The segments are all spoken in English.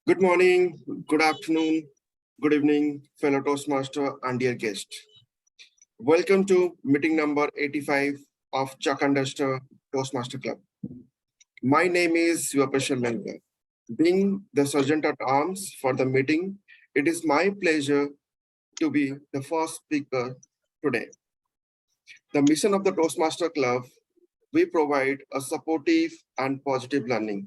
Good morning, good afternoon, good evening, fellow Toastmaster and dear guest. Welcome to meeting number 85 of Chuck and Duster Toastmaster Club. My name is Vipashal Lenka. Being the Sergeant at Arms for the meeting, it is my pleasure to be the first speaker today. The mission of the Toastmaster Club, we provide a supportive and positive learning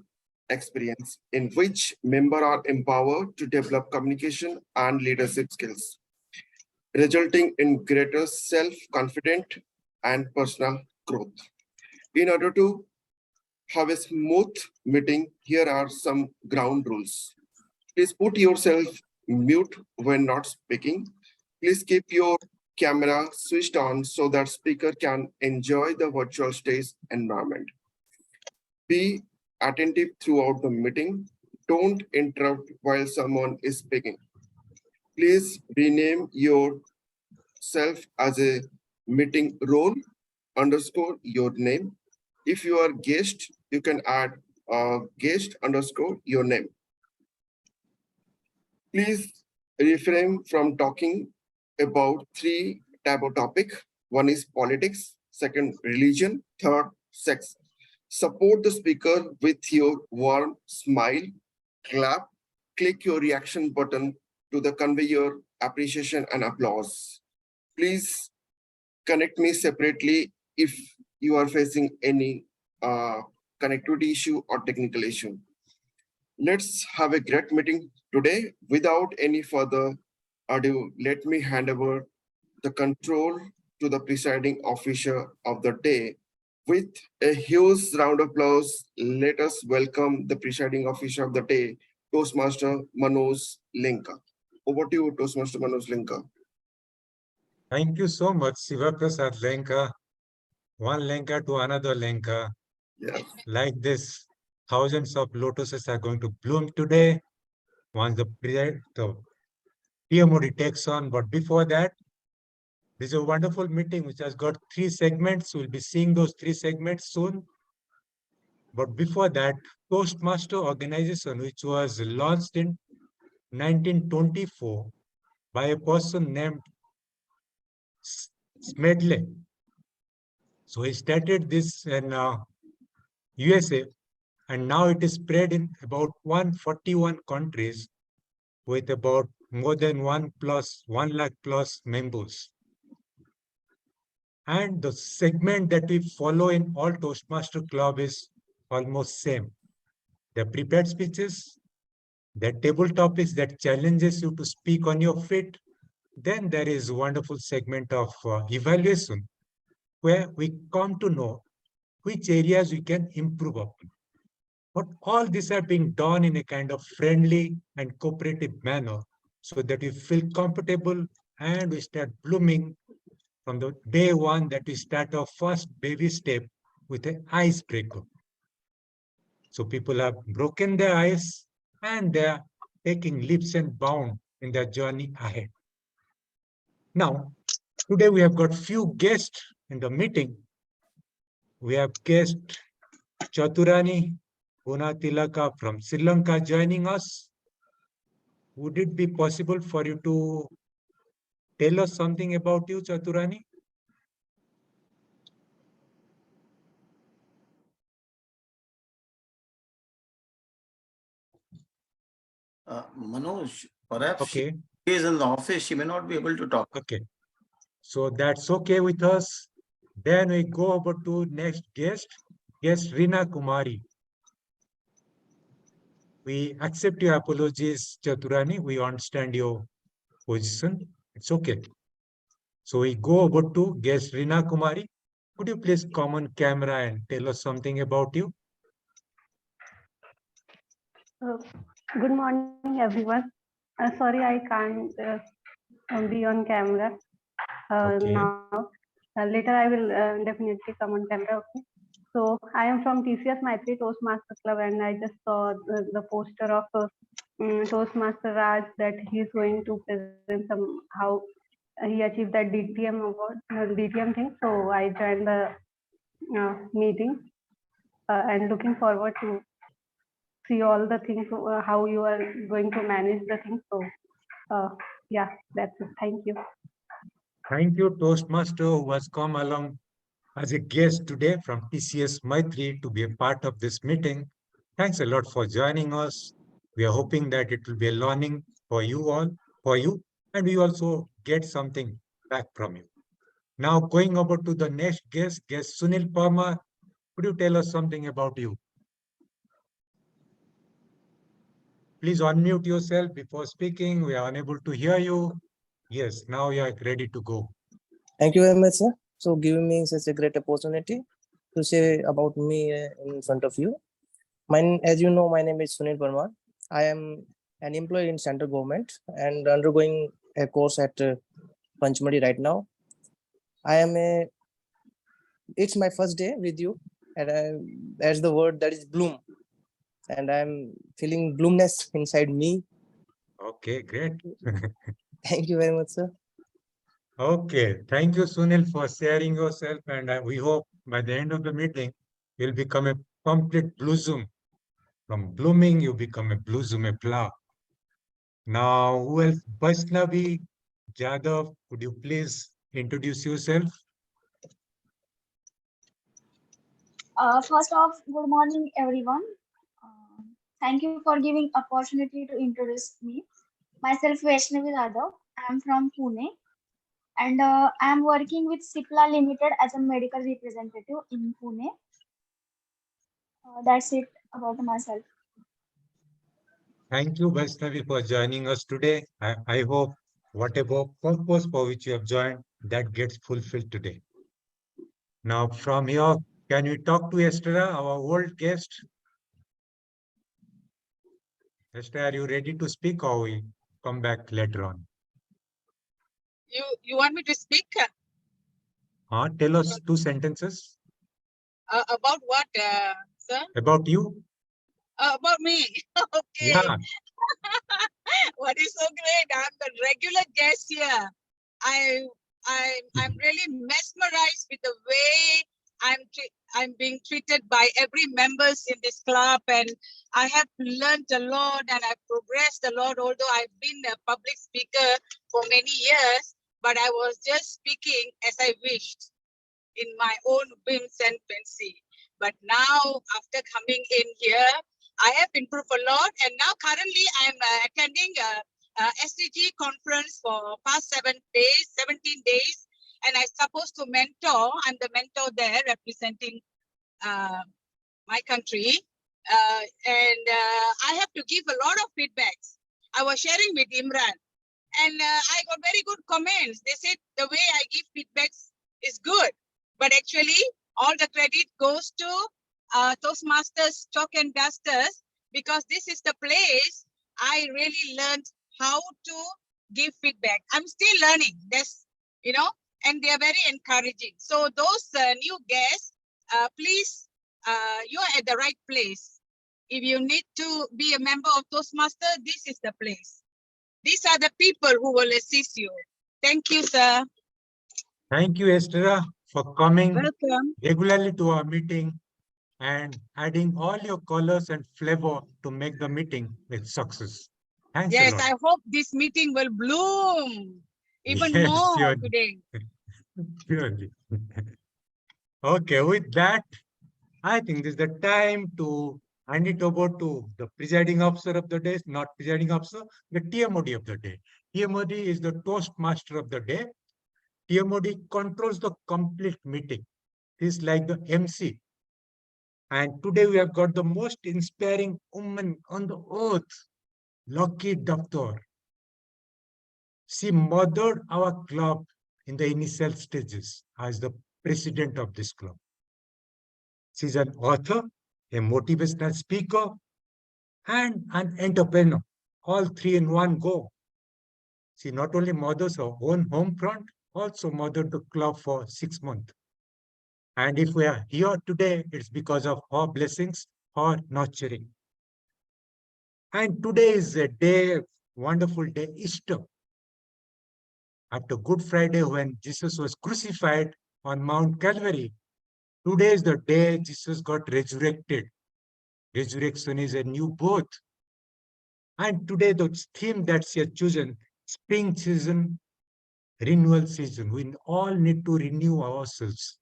experience in which members are empowered to develop communication and leadership skills, resulting in greater self-confidence and personal growth. In order to have a smooth meeting, here are some ground rules. Please put yourself mute when not speaking. Please keep your camera switched on so that speaker can enjoy the virtual stage environment. Be attentive throughout the meeting. Don't interrupt while someone is speaking. Please rename yourself as a meeting role underscore your name. If you are guest, you can add guest underscore your name. Please refrain from talking about three type of topic. One is politics, second religion, third sex. Support the speaker with your warm smile, clap, click your reaction button to the convey your appreciation and applause. Please connect me separately if you are facing any connectivity issue or technical issue. Let's have a great meeting today. Without any further ado, let me hand over the control to the presiding officer of the day. With a huge round of applause, let us welcome the presiding officer of the day, Toastmaster Manoj Lenka. Over to you, Toastmaster Manoj Lenka. Thank you so much, Sivaprasad Lenka. One Lenka to another Lenka. Yes. Like this, thousands of lotuses are going to bloom today once the PMOD takes on. But before that, this is a wonderful meeting which has got 3 segments. We'll be seeing those 3 segments soon. But before that, Toastmaster organization, which was launched in 1924 by a person named Smedley. So he started this in USA, and now it is spread in about 141 countries with about more than 1 lakh plus members. And the segment that we follow in all Toastmaster Club is almost same. The prepared speeches, the table topics that challenges you to speak on your feet. Then there is a wonderful segment of evaluation, where we come to know which areas we can improve upon. But all these are being done in a kind of friendly and cooperative manner so that we feel comfortable and we start blooming from the day one that we start our first baby step with an icebreaker. So people have broken their ice and they are taking leaps and bounds in their journey ahead. Now, today we have got few guests in the meeting. We have guest Chaturani Gunatilaka from Sri Lanka joining us. Would it be possible for you to tell us something about you, Chaturani? Manoj, perhaps Okay. she is in the office. She may not be able to talk. Okay. So that's okay with us. Then we go over to next guest Rina Kumari. We accept your apologies, Chaturani. We understand your position. It's okay. So we go over to guest Rina Kumari. Could you please come on camera and tell us something about you? Good morning, everyone. Sorry, I can't be on camera now. Later, I will definitely come on camera. Okay. So I am from TCS Maitri Toastmaster Club, and I just saw the poster of Toastmaster Raj that he is going to present how he achieved that DTM award, DTM thing. So I joined the meeting and looking forward to see all the things, how you are going to manage the things. So, yeah, that's it. Thank you. Thank you, Toastmaster, who has come along as a guest today from TCS Maitri to be a part of this meeting. Thanks a lot for joining us. We are hoping that it will be a learning for you all, and we also get something back from you. Now, going over to the next guest Sunil Parmar. Could you tell us something about you? Please unmute yourself before speaking. We are unable to hear you. Yes, now you are ready to go. Thank you very much, sir. So giving me such a great opportunity to say about me in front of you. As you know, my name is Sunil Parmar. I am an employee in central government and undergoing a course at Panchmadi right now. It's my first day with you, and as the word that is bloom, and I'm feeling bloomness inside me. Okay, great. Thank you very much, sir. Okay, thank you, Sunil, for sharing yourself, and we hope by the end of the meeting, you'll become a complete blossom. From blooming, you become a blossom, a flower. Now, who else? Vaishnavi Jadhav, could you please introduce yourself? First off, good morning, everyone. Thank you for giving opportunity to introduce me. Myself, Vaishnavi Radhav. I am from Pune, and I am working with Cipla Limited as a medical representative in Pune. That's it about myself. Thank you, Vaishnavi, for joining us today. I hope whatever purpose for which you have joined, that gets fulfilled today. Now, from here, can we talk to Esther, our old guest? Esther, are you ready to speak, or we come back later on? You want me to speak? Tell us 2 sentences. About what, sir? About you? About me. Okay. Yeah. What is so great? I'm the regular guest here. I'm really mesmerized with the way I'm being treated by every members in this club, and I have learned a lot and I've progressed a lot. Although I've been a public speaker for many years, but I was just speaking as I wished in my own whims and fancy. But now, after coming in here, I have improved a lot, and now currently I'm attending a SDG conference for past 17 days, and I'm supposed to mentor. I'm the mentor there representing my country, and I have to give a lot of feedbacks. I was sharing with Imran, and I got very good comments. They said the way I give feedbacks is good, but actually all the credit goes to Toastmasters, Chalk and Dusters, because this is the place I really learned how to give feedback. I'm still learning this, and they are very encouraging. So those new guests, please, you are at the right place. If you need to be a member of Toastmaster, this is the place. These are the people who will assist you. Thank you, sir. Thank you, Esther, for coming Welcome. regularly to our meeting and adding all your colors and flavor to make the meeting a success. Thanks Yes, a lot. I hope this meeting will bloom even Yes, more surely. today. Surely. Okay, with that, I think this is the time to hand it over to the presiding officer of the day, not presiding officer, the TMOD of the day. TMOD is the Toastmaster of the day. TMOD controls the complete meeting. He's like the MC. And today we have got the most inspiring woman on the earth, Lucky Doctor. She mothered our club in the initial stages as the president of this club. She's an author, a motivational speaker, and an entrepreneur, all 3 in one go. She not only mothers her own home front, also mothered the club for 6 months. And if we are here today, it's because of her blessings, her nurturing. And today is a day, wonderful day, Easter. After Good Friday, when Jesus was crucified on Mount Calvary, today is the day Jesus got resurrected. Resurrection is a new birth. And today the theme that's here chosen, spring season, renewal season. We all need to renew ourselves.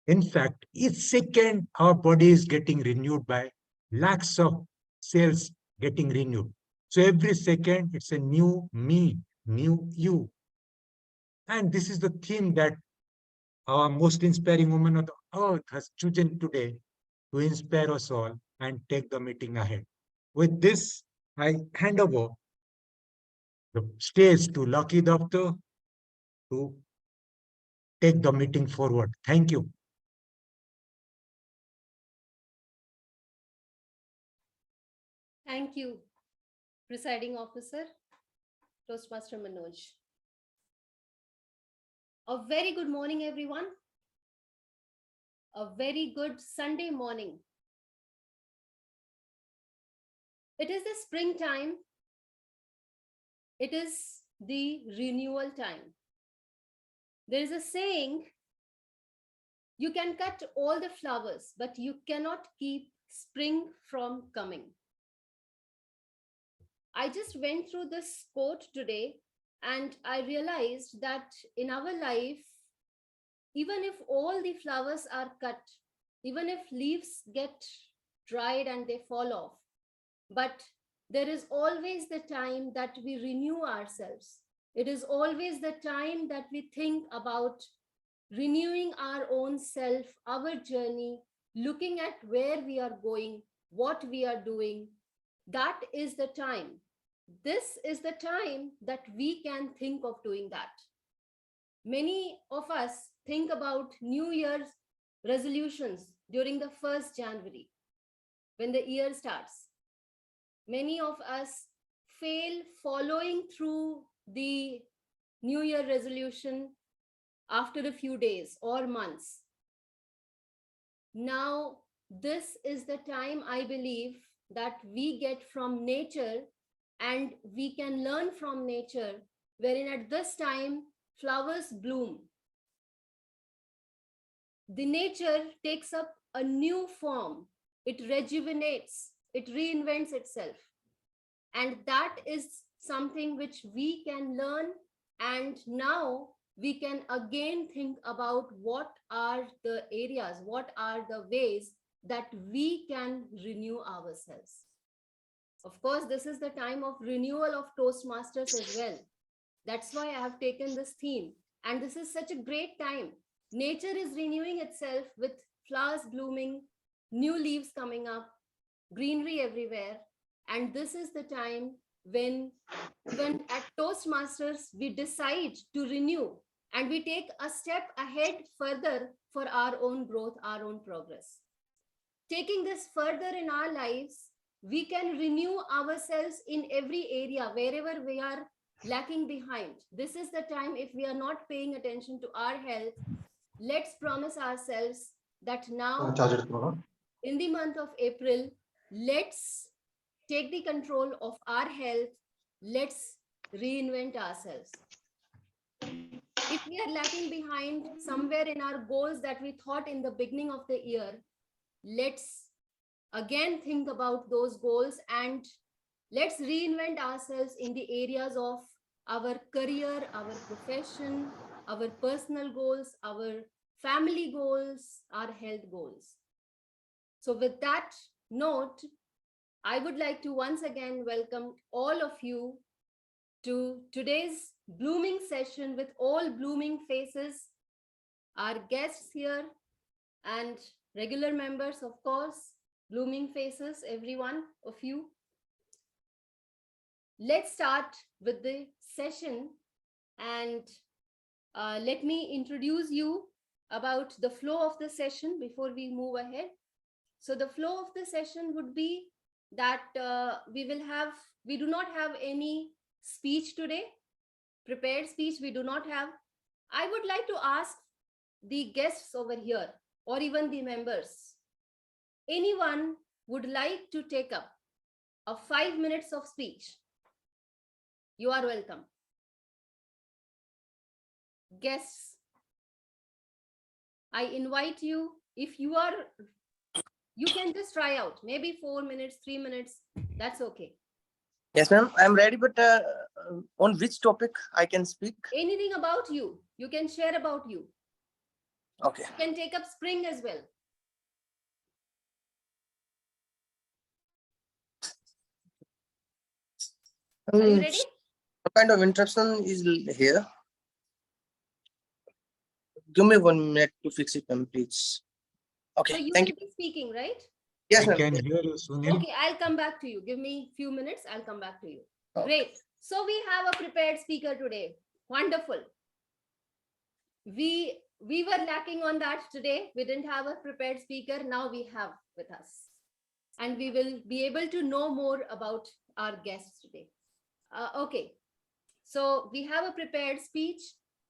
In fact, each second our body is getting renewed by lakhs of cells getting renewed. So every second it's a new me, new you. And this is the theme that our most inspiring woman of the earth has chosen today to inspire us all and take the meeting ahead. With this, I hand over the stage to Lucky Doctor to take the meeting forward. Thank you. Thank you, Presiding Officer, Toastmaster Manoj. A very good morning, everyone. A very good Sunday morning. It is the springtime. It is the renewal time. There is a saying, you can cut all the flowers, but you cannot keep spring from coming. I just went through this quote today and I realized that in our life, even if all the flowers are cut, even if leaves get dried and they fall off, but there is always the time that we renew ourselves. It is always the time that we think about renewing our own self, our journey, looking at where we are going, what we are doing. That is the time. This is the time that we can think of doing that. Many of us think about New Year's resolutions during the 1st January, when the year starts. Many of us fail following through the New Year resolution after a few days or months. Now, this is the time, I believe, that we get from nature and we can learn from nature, wherein at this time, flowers bloom. The nature takes up a new form. It rejuvenates, it reinvents itself. And that is something which we can learn. And now we can again think about what are the areas, what are the ways that we can renew ourselves. Of course, this is the time of renewal of Toastmasters as well. That's why I have taken this theme. And this is such a great time. Nature is renewing itself with flowers blooming, new leaves coming up, greenery everywhere. And this is the time when even at Toastmasters, we decide to renew and we take a step ahead further for our own growth, our own progress. Taking this further in our lives, we can renew ourselves in every area, wherever we are lacking behind. This is the time, if we are not paying attention to our health, let's promise ourselves that now in the month of April, let's take the control of our health. Let's reinvent ourselves. If we are lacking behind somewhere in our goals that we thought in the beginning of the year, let's again think about those goals and let's reinvent ourselves in the areas of our career, our profession, our personal goals, our family goals, our health goals. So with that note, I would like to once again welcome all of you to today's blooming session with all blooming faces, our guests here and regular members, of course, blooming faces, every one of you. Let's start with the session and let me introduce you about the flow of the session before we move ahead. So the flow of the session would be that we do not have any speech today, prepared speech we do not have. I would like to ask the guests over here or even the members, anyone would like to take up a 5 minutes of speech? You are welcome. Guests, I invite you, if you are You can just try out, maybe 4 minutes, 3 minutes. That's okay. Yes, ma'am. I'm ready, but on which topic I can speak? Anything about you. You can share about you. Okay. You can take up spring as well. Are you ready? What kind of interruption is here? Give me 1 minute to fix it, ma'am, please. Okay, So you thank will you. be speaking, right? Yes, I ma'am. can hear you, Sunil. Okay, I'll come back to you. Give me a few minutes. I'll come back to you. Okay. Great. So we have a prepared speaker today. Wonderful. We were lacking on that today. We didn't have a prepared speaker. Now we have with us. And we will be able to know more about our guests today. Okay. So we have a prepared speech.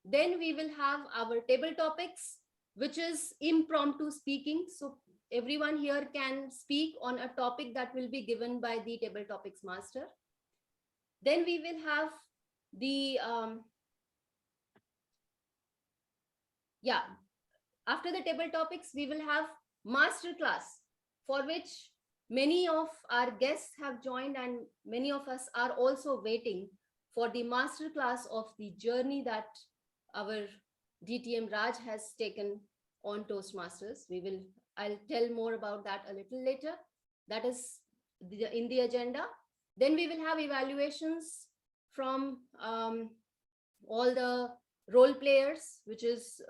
Then we will have our table topics, which is impromptu speaking. So everyone here can speak on a topic that will be given by the table topics master. Then we will have the, after the table topics, we will have masterclass, for which many of our guests have joined and many of us are also waiting for the masterclass of the journey that our DTM Raj has taken on Toastmasters. I'll tell more about that a little later. That is in the agenda. Then we will have evaluations from all the role players, which is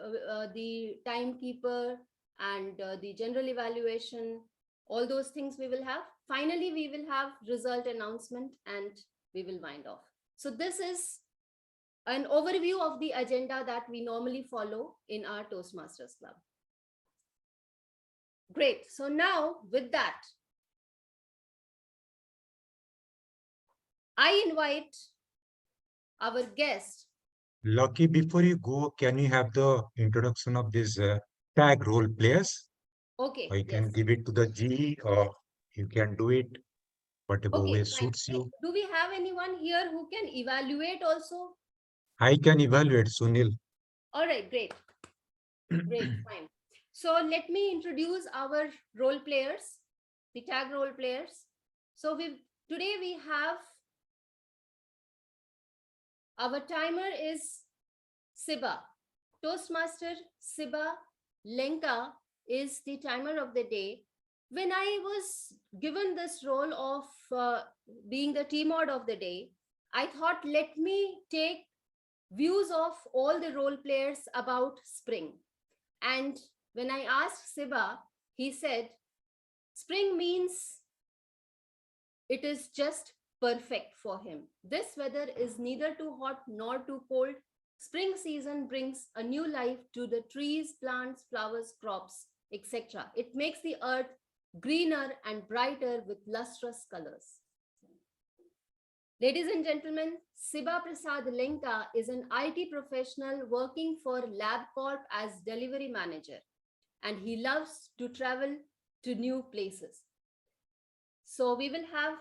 the timekeeper and the general evaluation, all those things we will have. Finally, we will have result announcement and we will wind off. So this is an overview of the agenda that we normally follow in our Toastmasters Club. Great. So now with that, I invite our guest. Lucky, before you go, can you have the introduction of this tag role players? Okay. Or you can give it to the G, or you can do it whatever way suits you. Do we have anyone here who can evaluate also? I can evaluate, Sunil. All right, great. Great, fine. So let me introduce our role players, the tag role players. So today we have our timer is Siba. Toastmaster Siba Lenka is the timer of the day. When I was given this role of being the T-mod of the day, I thought, let me take views of all the role players about spring. And when I asked Siba, he said, spring means it is just perfect for him. This weather is neither too hot nor too cold. Spring season brings a new life to the trees, plants, flowers, crops, etc. It makes the earth greener and brighter with lustrous colors. Ladies and gentlemen, Siba Prasad Lenka is an IT professional working for LabCorp as delivery manager, and he loves to travel to new places. So we will have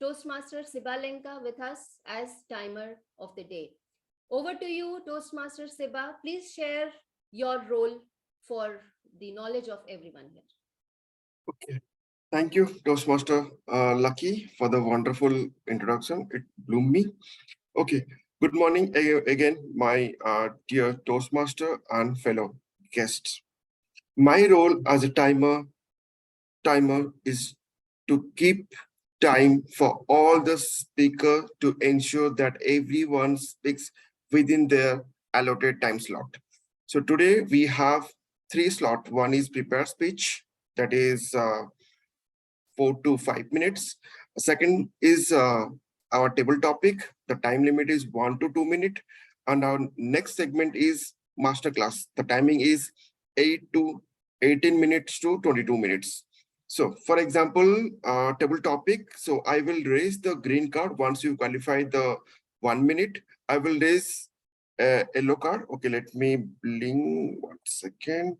Toastmaster Siba Lenka with us as timer of the day. Over to you, Toastmaster Siba. Please share your role for the knowledge of everyone here. Okay. Thank you, Toastmaster Lucky, for the wonderful introduction. It blew me. Okay. Good morning again, my dear Toastmaster and fellow guests. My role as a timer is to keep time for all the speaker to ensure that everyone speaks within their allotted time slot. So today we have 3 slots. One is prepared speech, that is 4 to 5 minutes. Second is our table topic. The time limit is 1 to 2 minutes. And our next segment is masterclass. The timing is 18 minutes to 22 minutes. So for example, table topic. So I will raise the green card once you qualify the 1 minute. I will raise a yellow card. Okay, let me blink 1 second.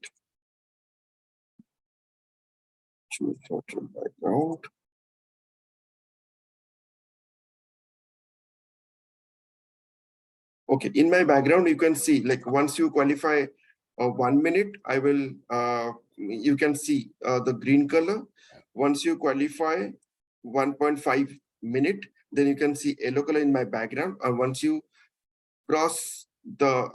Choose photo background. Okay, in my background, you can see like once you qualify 1 minute, I will you can see the green color. Once you qualify 1.5 minute, then you can see yellow color in my background. And once you cross the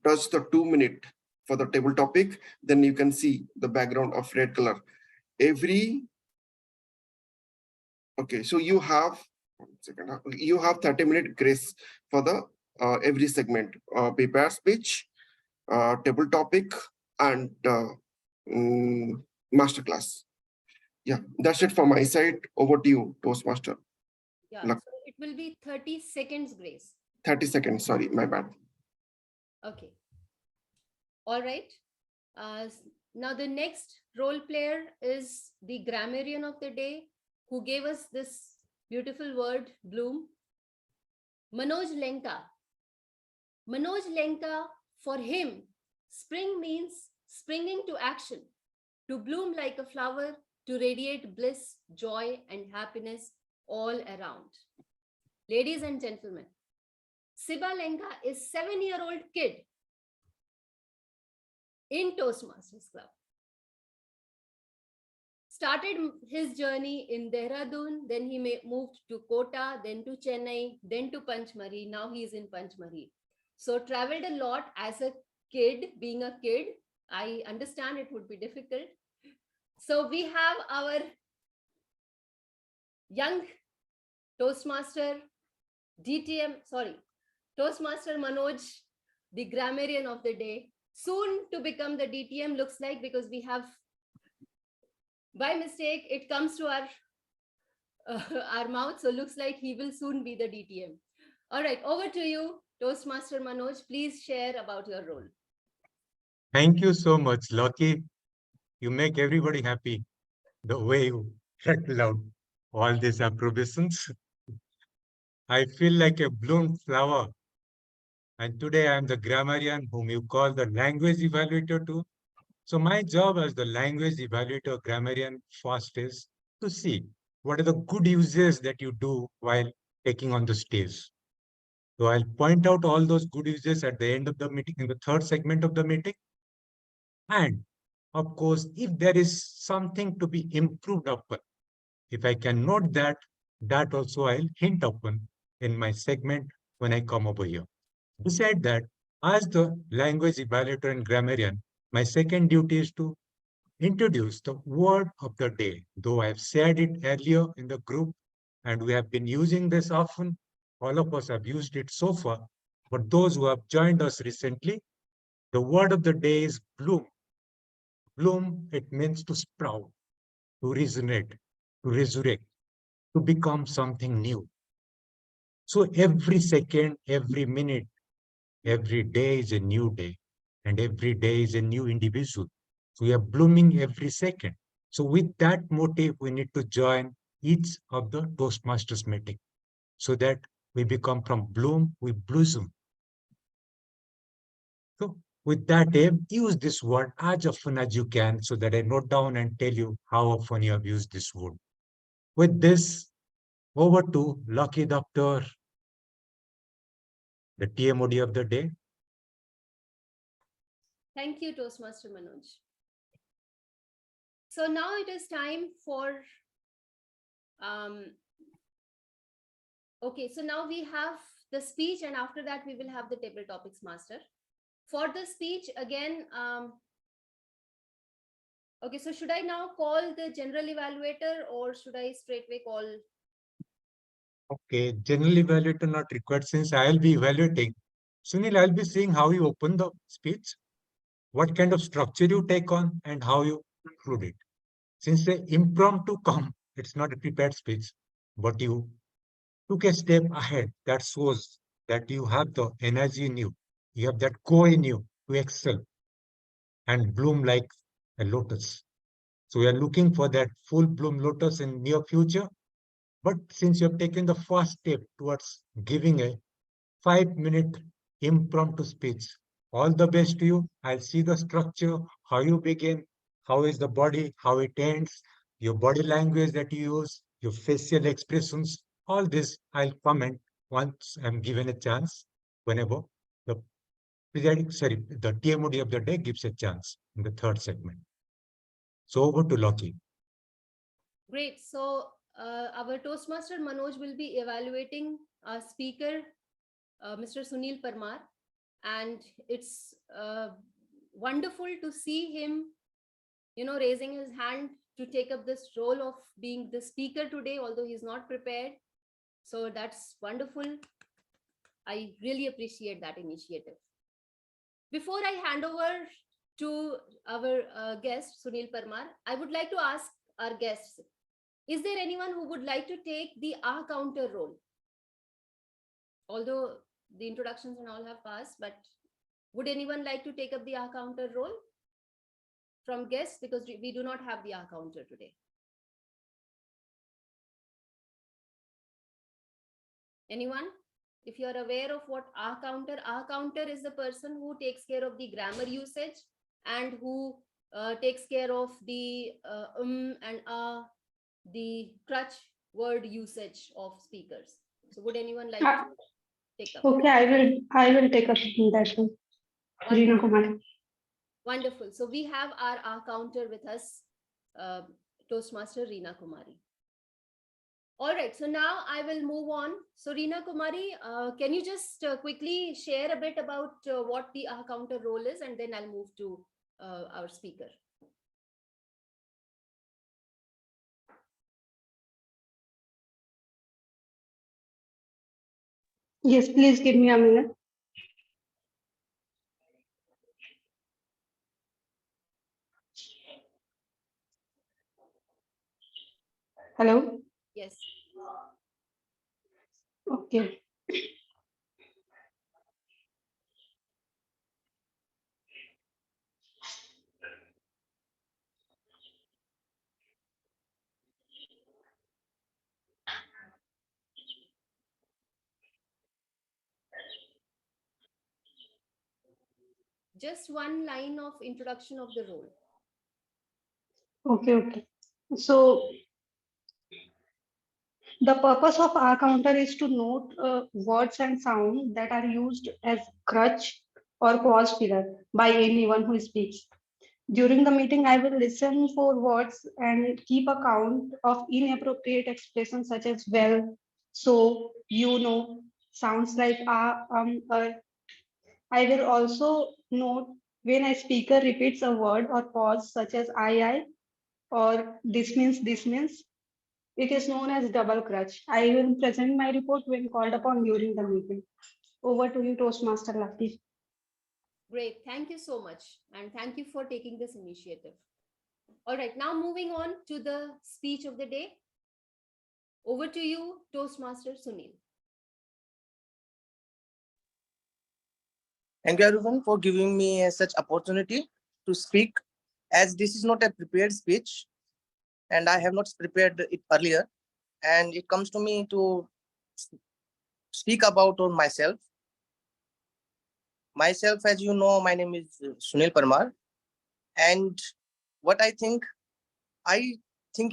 touch the 2 minute for the table topic, then you can see the background of red color. Okay, so you have 30-minute grace for the every segment, prepared speech, table topic, and masterclass. Yeah, that's it from my side. Over to you, Toastmaster. Yeah, so it will be 30 seconds grace. 30 seconds, sorry, my bad. Okay. All right. Now the next role player is the grammarian of the day, who gave us this beautiful word, bloom. Manoj Lenka. Manoj Lenka, for him, spring means springing to action, to bloom like a flower, to radiate bliss, joy, and happiness all around. Ladies and gentlemen, Siba Lenka is 7-year-old kid in Toastmasters Club. Started his journey in Dehradun, then he moved to Kota, then to Chennai, then to Panchmari. Now he is in Panchmari. So traveled a lot as a kid, being a kid. I understand it would be difficult. So we have our young Toastmaster, Toastmaster Manoj, the grammarian of the day, soon to become the DTM, looks like, because we have, by mistake, it comes to our mouth. So looks like he will soon be the DTM. All right, over to you, Toastmaster Manoj. Please share about your role. Thank you so much, Lucky. You make everybody happy the way you rattle out all these approbations. I feel like a bloomed flower. And today I am the grammarian whom you call the language evaluator too. So my job as the language evaluator grammarian first is to see what are the good uses that you do while taking on the stage. So I'll point out all those good uses at the end of the meeting, in the third segment of the meeting. And of course, if there is something to be improved upon, if I can note that, that also I'll hint upon in my segment when I come over here. Besides that, as the language evaluator and grammarian, my second duty is to introduce the word of the day. Though I've said it earlier in the group, and we have been using this often, all of us have used it so far, but those who have joined us recently, the word of the day is bloom. Bloom, it means to sprout, to resonate, to resurrect, to become something new. So every second, every minute, every day is a new day, and every day is a new individual. So we are blooming every second. So with that motive, we need to join each of the Toastmasters meeting so that we become from bloom, we blossom. So with that aim, use this word as often as you can so that I note down and tell you how often you have used this word. With this, over to Lucky Doctor, the TMOD of the day. Thank you, Toastmaster Manoj. So now it is time for, okay, so now we have the speech, and after that we will have the table topics master. For the speech, again, okay, so should I now call the general evaluator or should I straightway call? Okay, general evaluator not required since I'll be evaluating. Sunil, I'll be seeing how you open the speech, what kind of structure you take on, and how you conclude it. Since the impromptu come, it's not a prepared speech, but you took a step ahead. That shows that you have the energy in you. You have that go in you to excel and bloom like a lotus. So we are looking for that full bloom lotus in near future. But since you have taken the first step towards giving a 5-minute impromptu speech, all the best to you. I'll see the structure, how you begin, how is the body, how it ends, your body language that you use, your facial expressions, all this I'll comment once I'm given a chance, whenever the the TMOD of the day gives a chance in the third segment. So over to Loki. Great. So our Toastmaster Manoj will be evaluating our speaker, Mr. Sunil Parmar. And it's wonderful to see him, raising his hand to take up this role of being the speaker today, although he's not prepared. So that's wonderful. I really appreciate that initiative. Before I hand over to our guest, Sunil Parmar, I would like to ask our guests, is there anyone who would like to take the counter role? Although the introductions and all have passed, but would anyone like to take up the counter role from guests? Because we do not have the counter today. Anyone? If you are aware of what counter is the person who takes care of the grammar usage and who takes care of the and the crutch word usage of speakers. So would anyone like to take up? Okay, I will take up that one. Reena Kumari. Wonderful. So we have our counter with us, Toastmaster Reena Kumari. All right, so now I will move on. So Reena Kumari, can you just quickly share a bit about what the counter role is, and then I'll move to our speaker. Yes, please give me a minute. Hello. Yes. Okay. Just one line of introduction of the role. Okay. So the purpose of our counter is to note words and sound that are used as crutch or pause filler by anyone who speaks. During the meeting, I will listen for words and keep a count of inappropriate expressions such as well, so, sounds like I will also note when a speaker repeats a word or pause such as I, or this means. It is known as double crutch. I will present my report when called upon during the meeting. Over to you, Toastmaster Lucky. Great. Thank you so much. And thank you for taking this initiative. All right, now moving on to the speech of the day. Over to you, Toastmaster Sunil. Thank you everyone for giving me such opportunity to speak, as this is not a prepared speech and I have not prepared it earlier, and it comes to me to speak about on myself. Myself, as you know, my name is Sunil Parmar, and what I think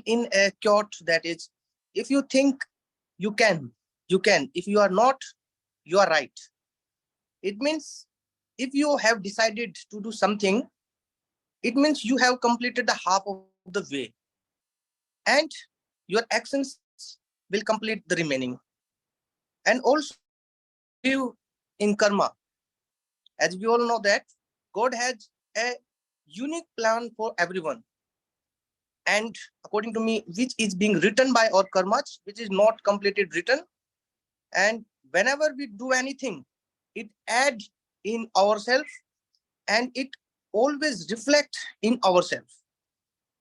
in a quote that is, if you think you can. If you are not, you are right. It means if you have decided to do something, it means you have completed the half of the way, and your actions will complete the remaining. And also live in karma. As we all know that God has a unique plan for everyone. And according to me, which is being written by our karmas, which is not completed written. And whenever we do anything, it adds in ourselves and it always reflects in ourselves.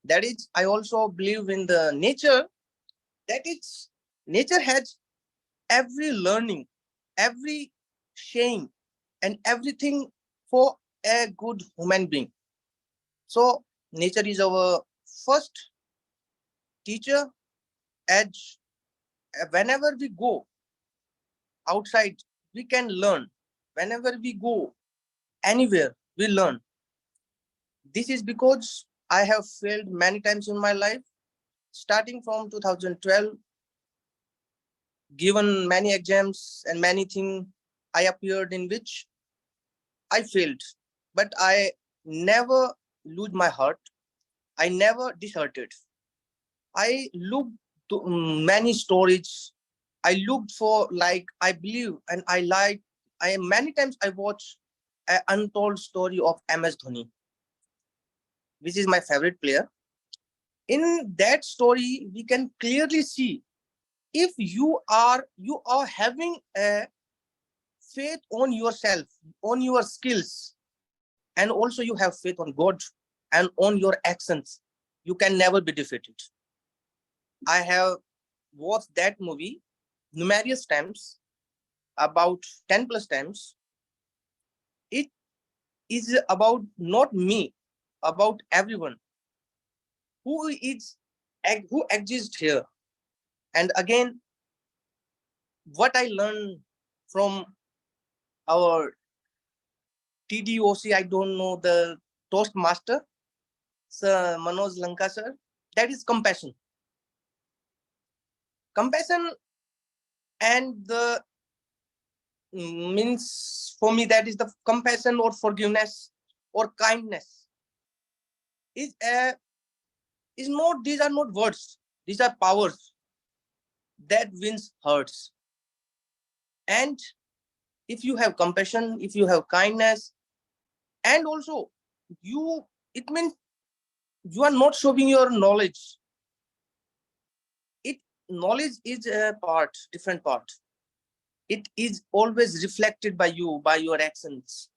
That is, I also believe in the nature. That is, nature has every learning, every shame, and everything for a good human being. So nature is our first teacher. As whenever we go outside, we can learn. Whenever we go anywhere, we learn. This is because I have failed many times in my life, starting from 2012, given many exams and many things I appeared in which I failed, but I never lose my heart. I never deserted. I looked to many stories. I looked for, like, I believe and I like. Many times I watch an untold story of MS Dhoni, which is my favorite player. In that story, we can clearly see if you are having a faith on yourself, on your skills, and also you have faith on God and on your actions, you can never be defeated. I have watched that movie numerous times, about 10 plus times. It is about not me, about everyone who exists here. And again, what I learned from our TDOC, I don't know, the Toastmaster, Sir Manoj Lanka sir, that is compassion. Compassion and the means for me, that is the compassion or forgiveness or kindness is not, these are not words, these are powers that wins hearts. And if you have compassion, if you have kindness, and also it means you are not showing your knowledge. Knowledge is a part, different part. It is always reflected by you, by your actions.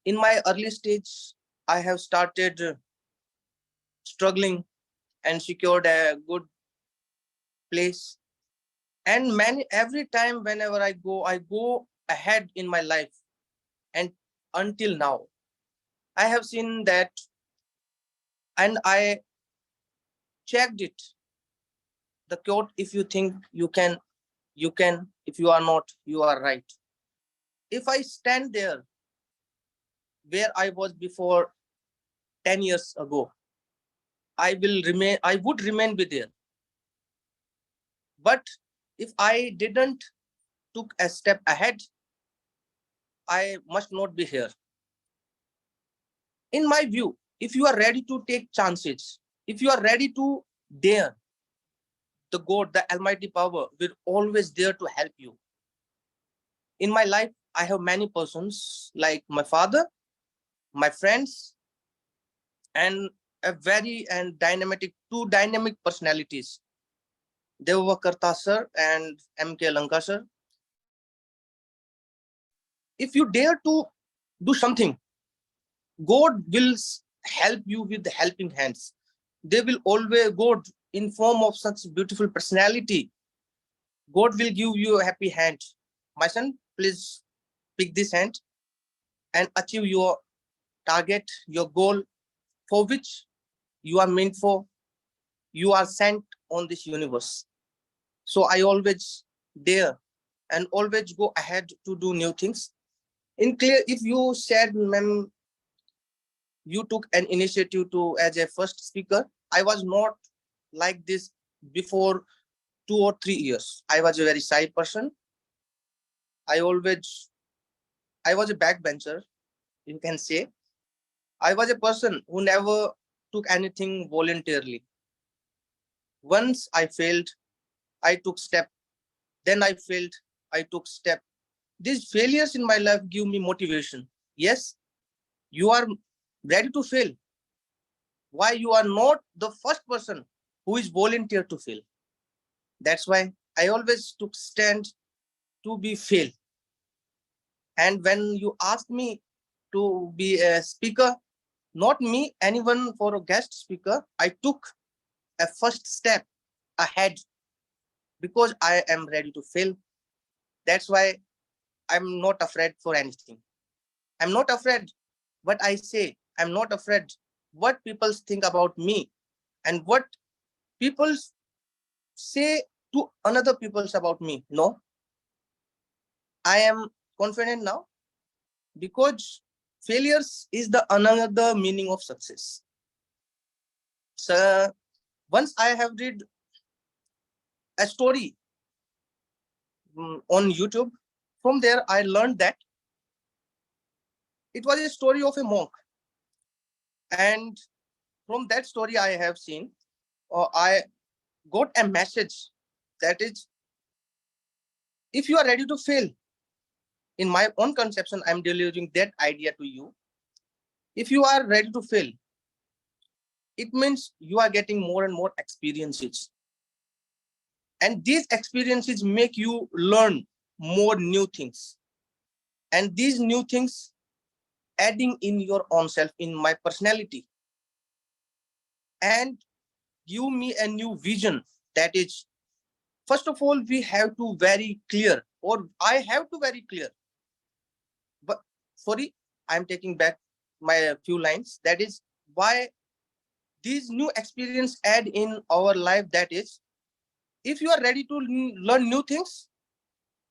In my early stage, I have started struggling and secured a good place. And every time whenever I go ahead in my life. And until now, I have seen that, and I checked it. The quote, if you think you can, you can. If you are not, you are right. If I stand there where I was before 10 years ago, I would remain with there. But if I didn't took a step ahead, I must not be here. In my view, if you are ready to take chances, if you are ready to dare, the God, the Almighty Power will always there to help you. In my life, I have many persons like my father, my friends, and two dynamic personalities, Devito sir and MK Lanka sir. If you dare to do something, God will help you with the helping hands. They will always, God in form of such beautiful personality, God will give you a happy hand. My son, please pick this hand and achieve your target, your goal for which you are meant for. You are sent on this universe. So I always dare and always go ahead to do new things. In clear, if you said, ma'am, you took an initiative to as a first speaker, I was not like this before 2 or 3 years. I was a very shy person. I was a backbencher, you can say. I was a person who never took anything voluntarily. Once I failed, I took step. Then I failed, I took step. These failures in my life give me motivation. Yes, you are ready to fail. Why you are not the first person who is volunteer to fail? That's why I always took stand to be fail. And when you asked me to be a speaker, not me, anyone for a guest speaker, I took a first step ahead because I am ready to fail. That's why I'm not afraid for anything. I'm not afraid what I say. I'm not afraid what people think about me and what people say to another people's about me. No, I am confident now because failures is the another meaning of success. So once I have read a story on YouTube, from there I learned that it was a story of a monk, And from that story I have seen, I got a message that is, if you are ready to fail, in my own conception, I'm delivering that idea to you. If you are ready to fail, it means you are getting more and more experiences. And these experiences make you learn more new things. And these new things adding in your own self, in my personality, and give me a new vision. That is, first of all, we have to very clear, or I have to very clear. But sorry, I'm taking back my few lines. That is why these new experience add in our life. That is, if you are ready to learn new things,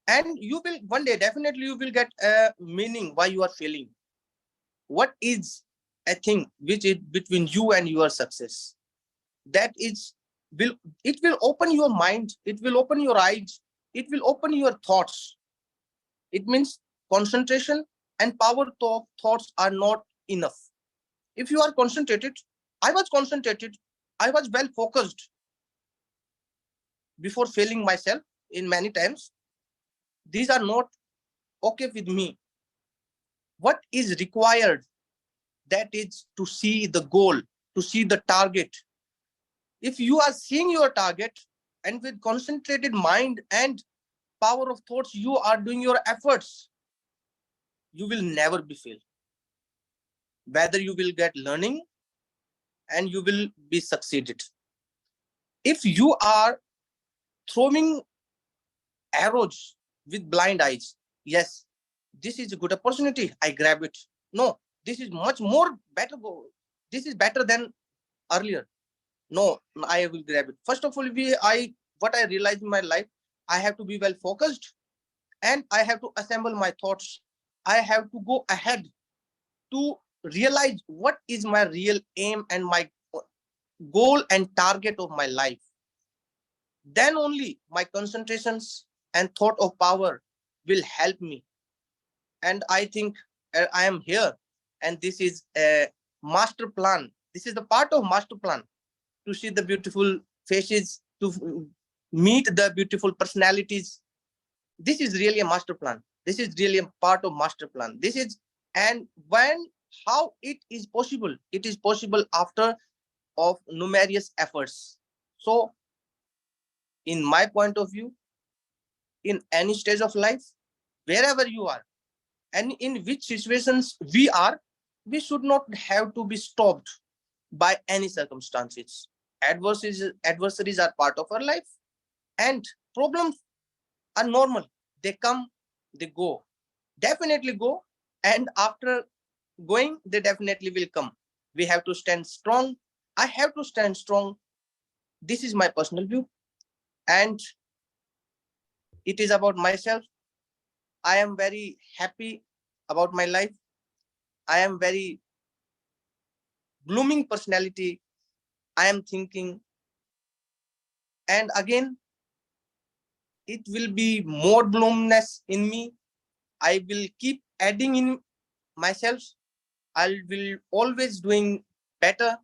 and you will one day definitely you will get a meaning why you are failing. What is a thing which is between you and your success? That is, it will open your mind, it will open your eyes, it will open your thoughts. It means concentration and power thoughts are not enough. If you are concentrated, I was concentrated, I was well focused before failing myself in many times. These are not okay with me. What is required, that is to see the goal, to see the target. If you are seeing your target and with concentrated mind and power of thoughts, you are doing your efforts, you will never be failed. Whether you will get learning and you will be succeeded. If you are throwing arrows with blind eyes, yes, this is a good opportunity, I grab it. No, this is much more better goal. This is better than earlier. No, I will grab it. First of all, what I realized in my life, I have to be well focused and I have to assemble my thoughts. I have to go ahead to realize what is my real aim and my goal and target of my life. Then only my concentrations and thought of power will help me. And I think I am here, and this is a master plan. This is the part of master plan, to see the beautiful faces, to meet the beautiful personalities. This is really a master plan. This is really a part of master plan. This is, and when, how it is possible? It is possible after of numerous efforts. So in my point of view, in any stage of life, wherever you are, and in which situations we are, we should not have to be stopped by any circumstances. Adversaries are part of our life, and problems are normal. They come, they go, definitely go, and after going, they definitely will come. We have to stand strong. I have to stand strong. This is my personal view, and it is about myself. I am very happy about my life. I am very blooming personality. I am thinking, and again, it will be more bloomness in me. I will keep adding in myself. I will always doing better,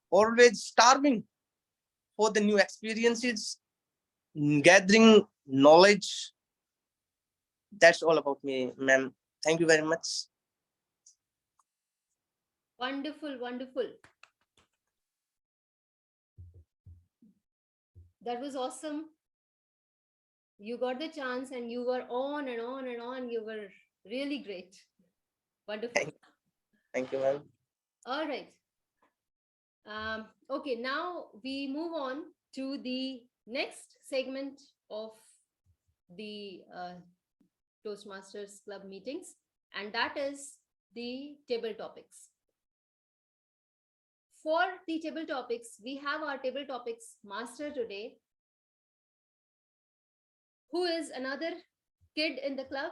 always starving for the new experiences, gathering knowledge. That's all about me, ma'am. Thank you very much. Wonderful, wonderful. That was awesome. You got the chance and you were on and on and on. You were really great. Wonderful. Thank you, ma'am. All right. Okay, now we move on to the next segment of the Toastmasters Club meetings, and that is the table topics. For the table topics, we have our table topics master today, who is another kid in the club.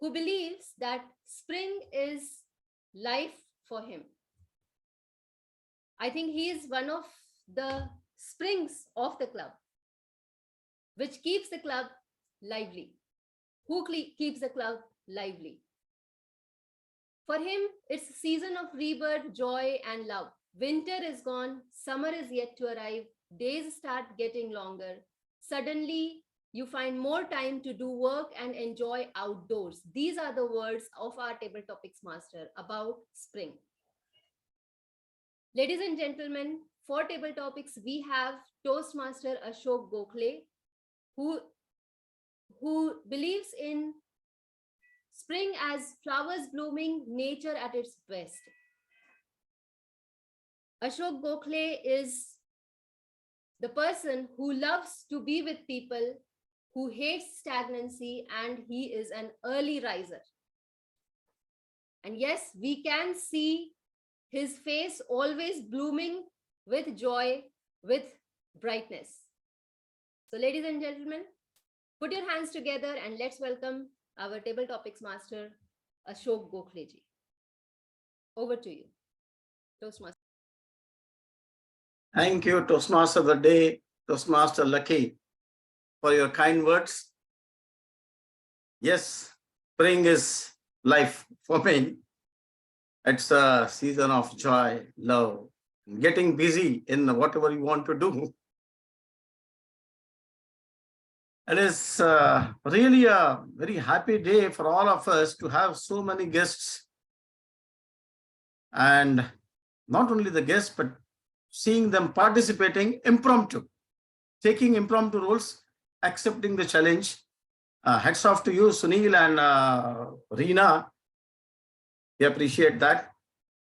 Who believes that spring is life for him. I think he is one of the springs of the club, which keeps the club lively. Who keeps the club lively. For him, it's a season of rebirth, joy, and love. Winter is gone, summer is yet to arrive, days start getting longer. Suddenly, you find more time to do work and enjoy outdoors. These are the words of our Table Topics Master about spring. Ladies and gentlemen, for Table Topics, we have Toastmaster Ashok Gokhale, who believes in spring as flowers blooming, nature at its best. Ashok Gokhale is the person who loves to be with people, who hates stagnancy, and he is an early riser. And yes, we can see his face always blooming with joy, with brightness. So ladies and gentlemen, put your hands together and let's welcome our Table Topics Master, Ashok Gokhale ji. Over to you, Toastmaster. Thank you, Toastmaster of the Day, Toastmaster Lucky, for your kind words. Yes, spring is life for me. It's a season of joy, love, getting busy in whatever you want to do. It is really a very happy day for all of us to have so many guests. And not only the guests, but seeing them participating impromptu, taking impromptu roles, accepting the challenge. Hats off to you, Sunil and Reena. We appreciate that.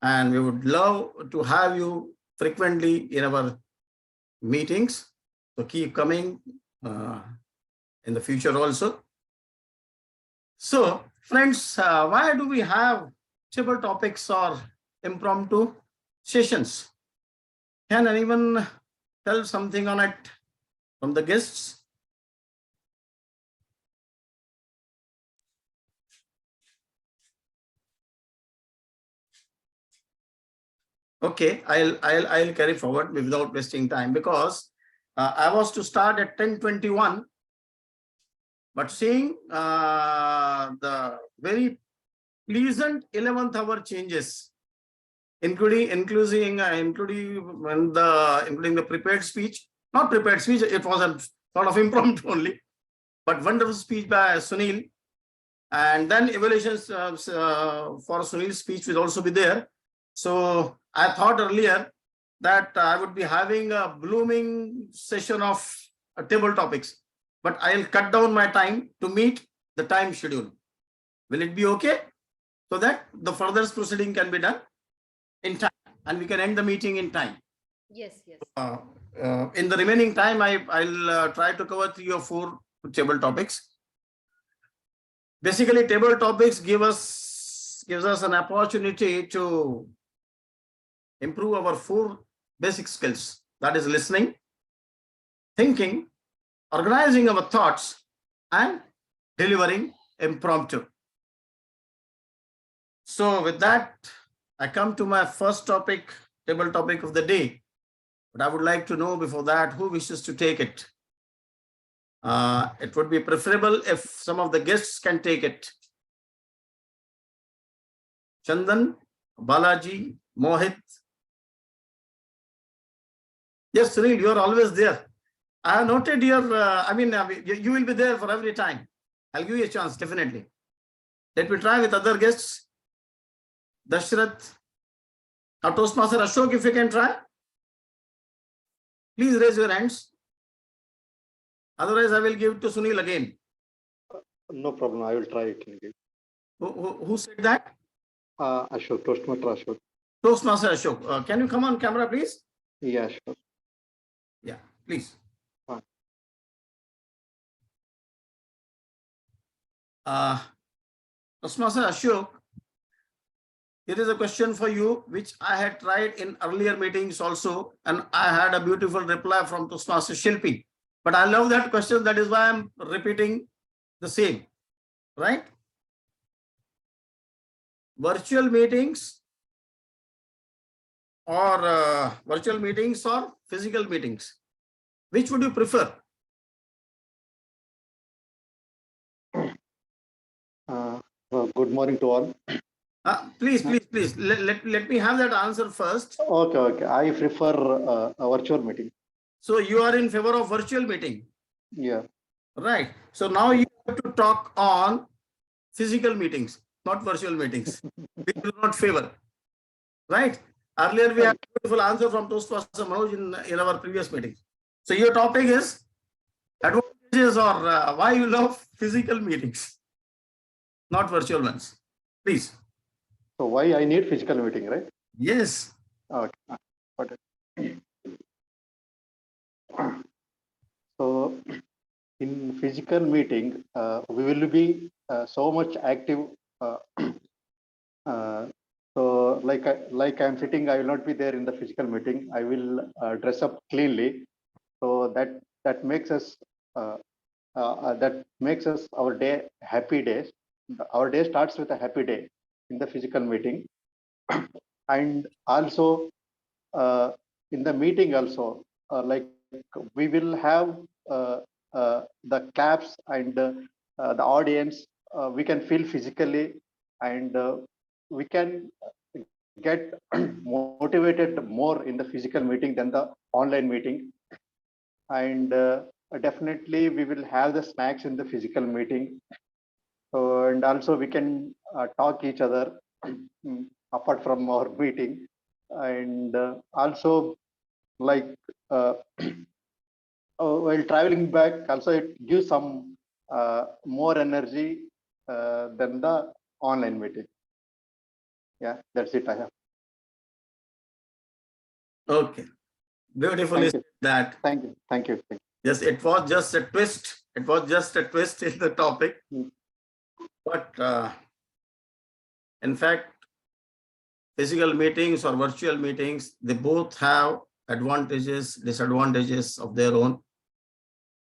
And we would love to have you frequently in our meetings. So keep coming in the future also. So friends, why do we have table topics or impromptu sessions? Can anyone tell something on it from the guests? Okay, I'll carry forward without wasting time, because I was to start at 10:21, but seeing the very pleasant 11th hour changes, including the prepared speech, not prepared speech, it was a sort of impromptu only, but wonderful speech by Sunil, and then evaluations for Sunil's speech will also be there. So I thought earlier that I would be having a blooming session of table topics, but I'll cut down my time to meet the time schedule. Will it be okay? So that the further proceeding can be done in time and we can end the meeting in time. Yes, yes. In the remaining time, I'll try to cover 3 or 4 table topics. Basically, table topics gives us an opportunity to improve our 4 basic skills. That is listening, thinking, organizing our thoughts, and delivering impromptu. So with that, I come to my first topic, table topic of the day. But I would like to know before that, who wishes to take it? It would be preferable if some of the guests can take it. Chandan, Balaji, Mohit. Yes, Sunil, you are always there. I have noted your, you will be there for every time. I'll give you a chance, definitely. Let me try with other guests. Dashrath. Now, Toastmaster Ashok, if you can try. Please raise your hands. Otherwise, I will give it to Sunil again. No problem. I will try it. Who said that? Ashok, Toastmaster Ashok. Toastmaster Ashok. Can you come on camera, please? Yeah, sure. Yeah, please. Fine. Toastmaster Ashok, here is a question for you, which I had tried in earlier meetings also, and I had a beautiful reply from Toastmaster Shilpi. But I love that question. That is why I'm repeating the same, right? Virtual meetings or physical meetings, which would you prefer? Good morning to all. Please. Let me have that answer first. Okay. I prefer a virtual meeting. So you are in favor of virtual meeting, Yeah. right? So now you have to talk on physical meetings, not virtual meetings. We do not favor, right? Earlier we had a beautiful answer from Toastmaster Manoj in our previous meeting. So your topic is advantages or why you love physical meetings, not virtual ones. Please. So why I need physical meeting, right? Yes. Okay. Got it. So in physical meeting, we will be so much active. Uh, so like I'm sitting, I will not be there in the physical meeting. I will dress up cleanly. So that makes us our day happy days. Our day starts with a happy day in the physical meeting, and also in the meeting also, like we will have the claps and the audience. We can feel physically, and we can get motivated more in the physical meeting than the online meeting. And definitely we will have the snacks in the physical meeting. And also we can talk each other apart from our meeting. And also like while traveling back, also it gives some more energy than the online meeting. Yeah, that's it I have. Okay. Beautifully said that. Thank you. Yes, it was just a twist. It was just a twist in the topic. But in fact, physical meetings or virtual meetings, they both have advantages, disadvantages of their own.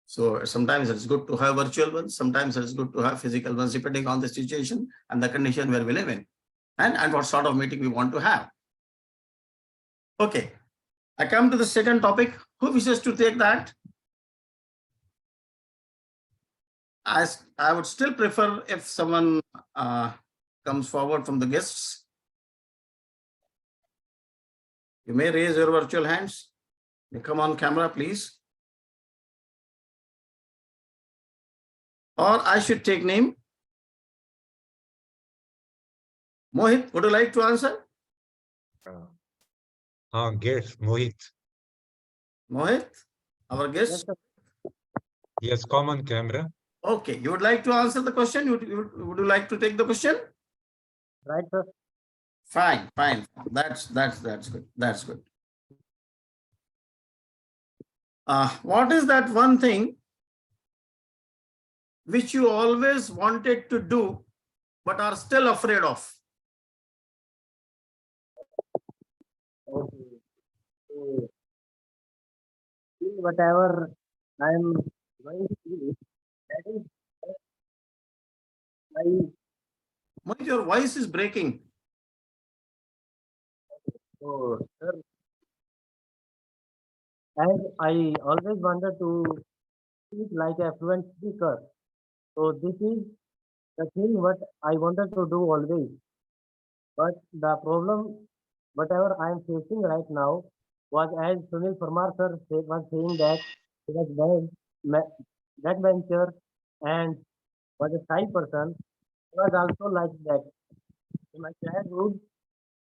So sometimes it's good to have virtual ones, sometimes it's good to have physical ones, depending on the situation and the condition where we live in, and what sort of meeting we want to have. Okay, I come to the second topic. Who wishes to take that? I would still prefer if someone comes forward from the guests. You may raise your virtual hands. You come on camera, please. Or I should take name. Mohit, would you like to answer? Guest, Mohit. Mohit, our guest. Yes, come on camera. Okay, you would like to answer the question? Would you like to take the question? Right, sir. Fine. That's good. That's good. What is that one thing which you always wanted to do but are still afraid of? Okay. Whatever I'm going to do, that is Mohit, your voice is breaking. so, sir, as I always wanted to speak like a fluent speaker. So this is the thing what I wanted to do always. But the problem, whatever I am facing right now, was as Sunil Parmar sir was saying that he was that venture and was a shy person. I was also like that. In my childhood,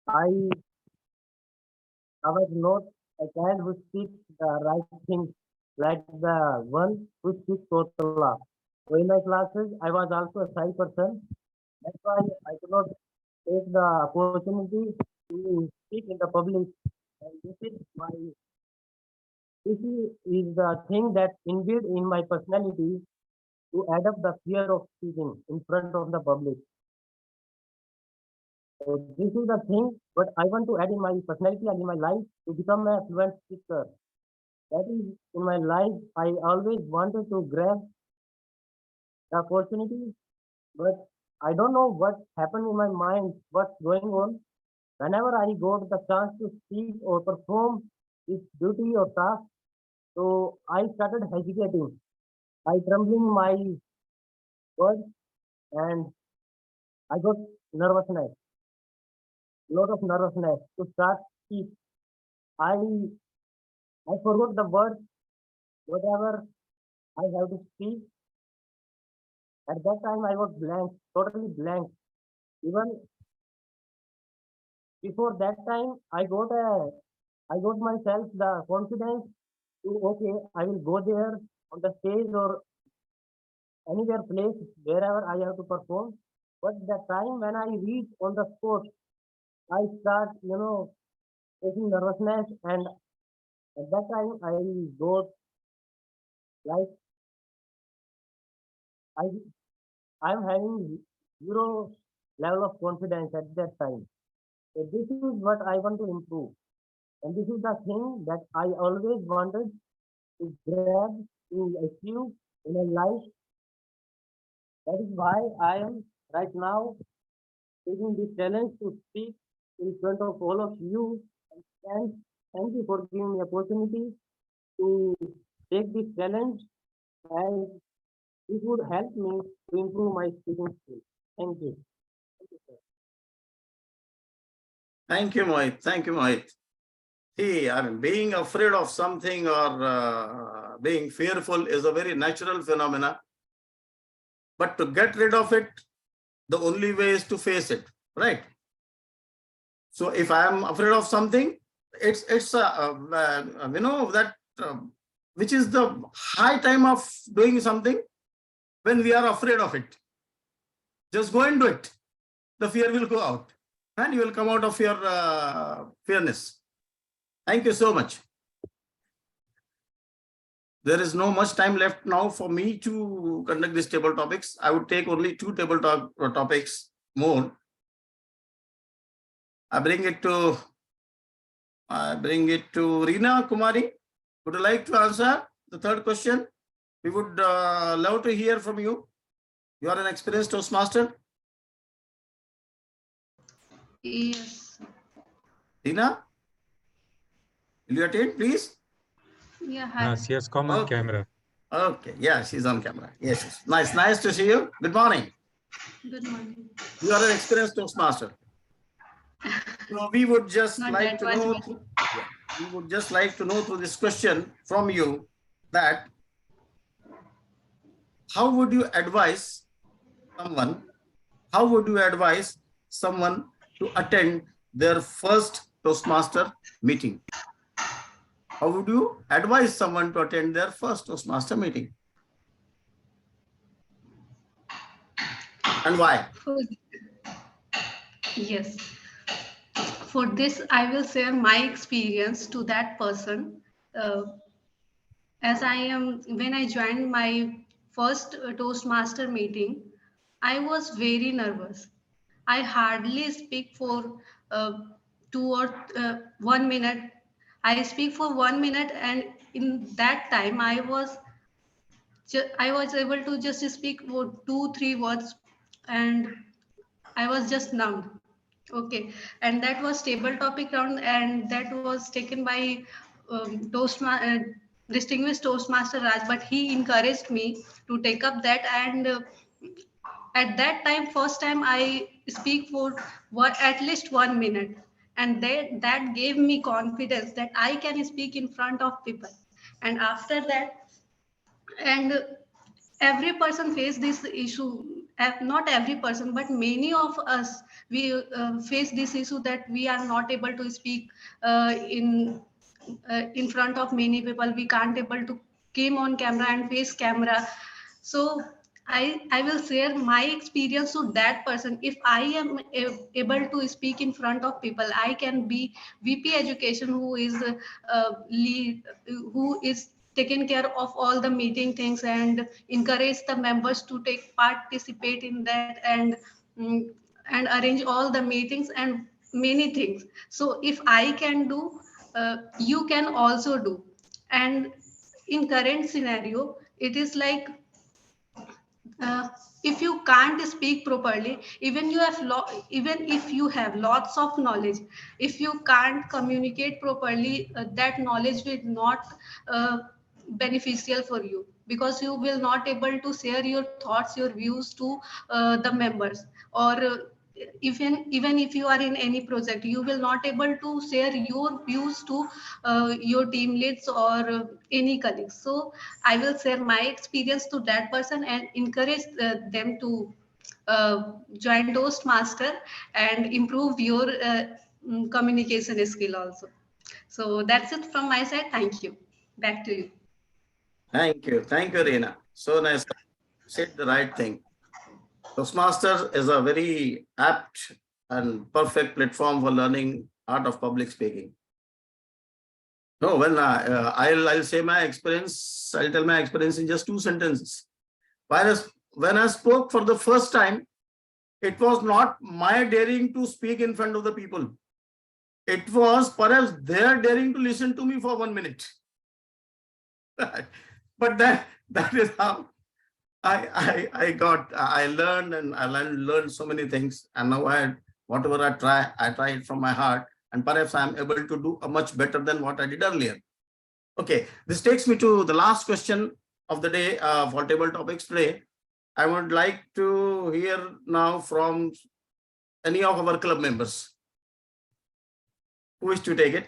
I was not a child who speaks the right things, like the one who speaks Kotala. So in my classes, I was also a shy person. That's why I could not take the opportunity to speak in the public. And this is the thing that inbuilt in my personality to add up the fear of speaking in front of the public. So this is the thing, but I want to add in my personality and in my life to become a fluent speaker. That is in my life, I always wanted to grab the opportunity, but I don't know what happened in my mind, what's going on. Whenever I got the chance to speak or perform this duty or task, so I started hesitating. I trembling my words and I got nervousness, lot of nervousness to start speak. I forgot the words, whatever I have to speak. At that time, I was blank, totally blank. Even before that time, I got myself the confidence to, okay, I will go there on the stage or anywhere place wherever I have to perform. But the time when I reach on the spot, I start, taking nervousness, and at that time I got like I I'm having zero level of confidence at that time. So this is what I want to improve, and this is the thing that I always wanted to grab, to achieve in a life. That is why I am right now taking this challenge to speak in front of all of you. And thank you for giving me opportunity to take this challenge, and this would help me to improve my speaking skills. Thank you. Thank you, Mohit. Thank you, Mohit. See, I mean, being afraid of something or being fearful is a very natural phenomena. But to get rid of it, the only way is to face it, right? So if I am afraid of something, it's that which is the high time of doing something when we are afraid of it. Just go and do it. The fear will go out, and you will come out of your fearness. Thank you so much. There is no much time left now for me to conduct these table topics. I would take only 2 table topics more. I bring it to Reena Kumari. Would you like to answer the third question? We would love to hear from you. You are an experienced Toastmaster. Yes. Reena, will you attend, please? Yeah, hi. She has come on camera. Okay, yeah, she's on camera. Yes, nice to see you. Good morning. Good morning. You are an experienced Toastmaster. So we would just like to know. We would just like to know through this question from you that how would you advise someone to attend their first Toastmaster meeting? How would you advise someone to attend their first Toastmaster meeting? And why? Yes. For this, I will share my experience to that person. When I joined my first Toastmaster meeting, I was very nervous. I hardly speak for 1 minute. I speak for 1 minute, and in that time, I was able to just speak for 2-3 words, and I was just numb. Okay, and that was table topic round, and that was taken by Distinguished Toastmaster Raj, but he encouraged me to take up that, and at that time, first time I speak for at least 1 minute, and that gave me confidence that I can speak in front of people. And after that, and every person face this issue, not every person but many of us, we face this issue that we are not able to speak in front of many people. We can't able to came on camera and face camera. So I will share my experience to that person. If I am able to speak in front of people, I can be VP education who is lead, who is taken care of all the meeting things and encourage the members to participate in that, and arrange all the meetings and many things. So if I can do, you can also do. And in current scenario, it is like, if you can't speak properly, even if you have lots of knowledge, if you can't communicate properly, that knowledge will not beneficial for you. because you will not able to share your thoughts, your views to the members, or even if you are in any project, you will not able to share your views to your team leads or any colleagues. So I will share my experience to that person and encourage them to join Toastmaster and improve your communication skill also. So that's it from my side. Thank you. Back to you. Thank you. Thank you, Reena. So nice. Said the right thing. Toastmasters is a very apt and perfect platform for learning art of public speaking. No, well, I'll say my experience. I'll tell my experience in just 2 sentences. When I spoke for the first time, it was not my daring to speak in front of the people. It was perhaps their daring to listen to me for 1 minute. But that is how I learned, and I learned so many things. And now whatever I try it from my heart, and perhaps I'm able to do a much better than what I did earlier. Okay, this takes me to the last question of the day for table topics today. I would like to hear now from any of our club members. Who wish to take it?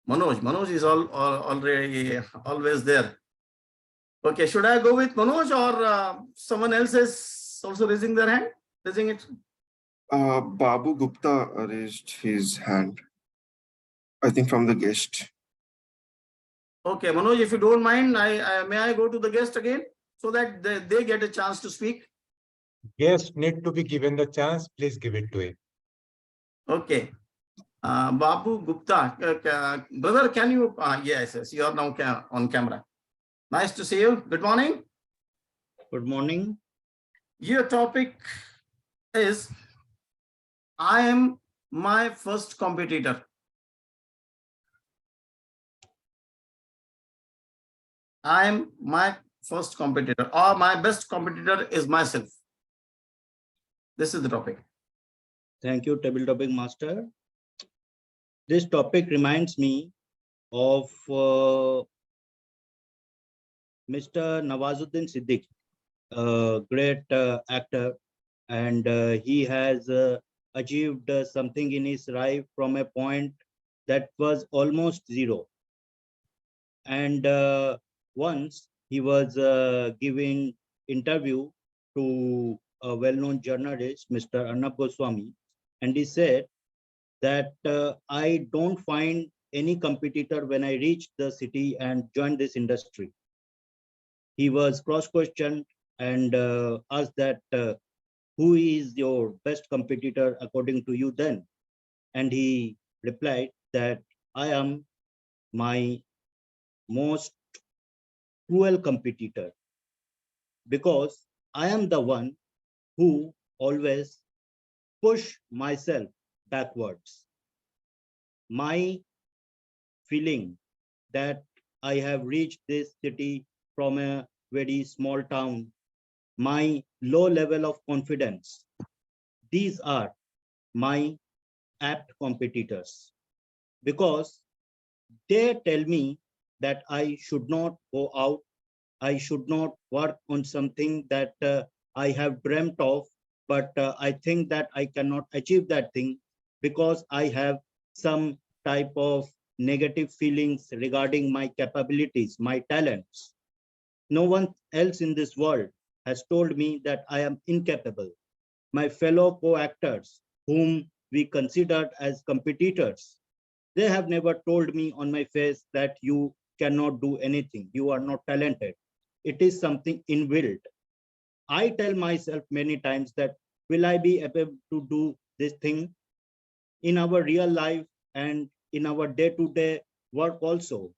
Manoj is already always there. Okay, should I go with Manoj, or someone else is also raising their hand? Raising it. Babu Gupta raised his hand, I think from the guest. Okay, Manoj, if you don't mind, may I go to the guest again so that they get a chance to speak? Guest need to be given the chance. Please give it to him. Okay. Babu Gupta, brother, can you? Yes, you are now on camera. Nice to see you. Good morning. Good morning. Your topic is, I am my first competitor. I am my first competitor, or my best competitor is myself. This is the topic. Thank you, Table Topic Master. This topic reminds me of Mr. Nawazuddin Siddiqui, a great actor, and he has achieved something in his life from a point that was almost zero. And once he was giving interview to a well-known journalist, Mr. Arnab Goswami, and he said that I don't find any competitor when I reach the city and join this industry. He was cross-questioned and asked that who is your best competitor according to you then? And he replied that I am my most cruel competitor, because I am the one who always push myself backwards. My feeling that I have reached this city from a very small town, my low level of confidence, these are my apt competitors, because they tell me that I should not go out, I should not work on something that I have dreamt of, but I think that I cannot achieve that thing because I have some type of negative feelings regarding my capabilities, my talents. No one else in this world has told me that I am incapable. My fellow co-actors, whom we considered as competitors, they have never told me on my face that you cannot do anything, you are not talented. It is something inbuilt. I tell myself many times that will I be able to do this thing in our real life and in our day-to-day work also.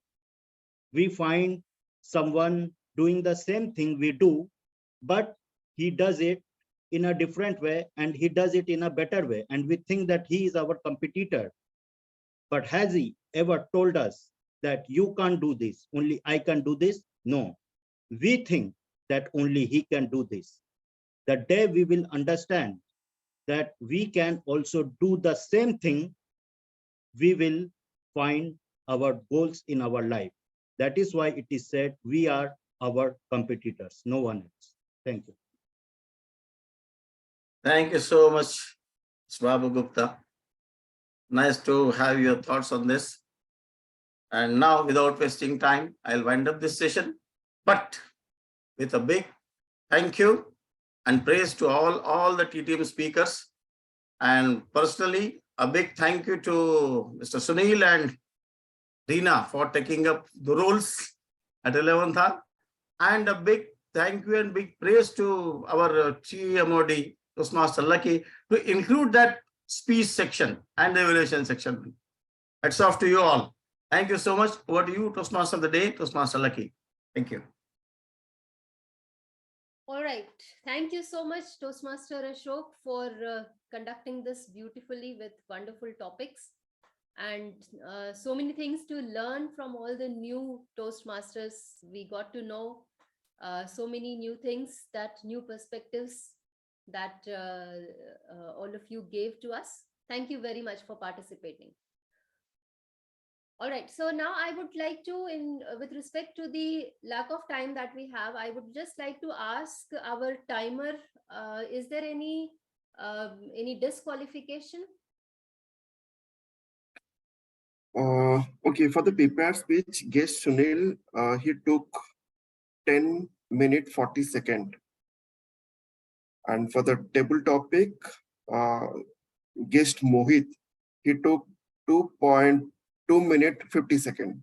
We find someone doing the same thing we do, but he does it in a different way and he does it in a better way. And we think that he is our competitor. But has he ever told us that you can't do this, only I can do this? No. We think that only he can do this. The day we will understand that we can also do the same thing, we will find our goals in our life. That is why it is said we are our competitors, no one else. Thank you. Thank you so much, Babu Gupta. Nice to have your thoughts on this. And now, without wasting time, I'll wind up this session, but with a big thank you and praise to all the TTM speakers. And personally, a big thank you to Mr. Sunil and Reena for taking up the roles at 11th hour. And a big thank you and big praise to our TMOD, Toastmaster Lucky, to include that speech section and the evaluation section. Hats off to you all. Thank you so much. Over to you, Toastmaster of the day, Toastmaster Lucky. Thank you. All right. Thank you so much, Toastmaster Ashok, for conducting this beautifully with wonderful topics and so many things to learn from all the new Toastmasters. We got to know so many new things, new perspectives that all of you gave to us. Thank you very much for participating. All right, so now I would like to, with respect to the lack of time that we have, I would just like to ask our timer, is there any disqualification? Okay, for the prepared speech, guest Sunil, he took 10 minutes 40 seconds. And for the table topic, guest Mohit, he took 2.2 minutes 50 seconds.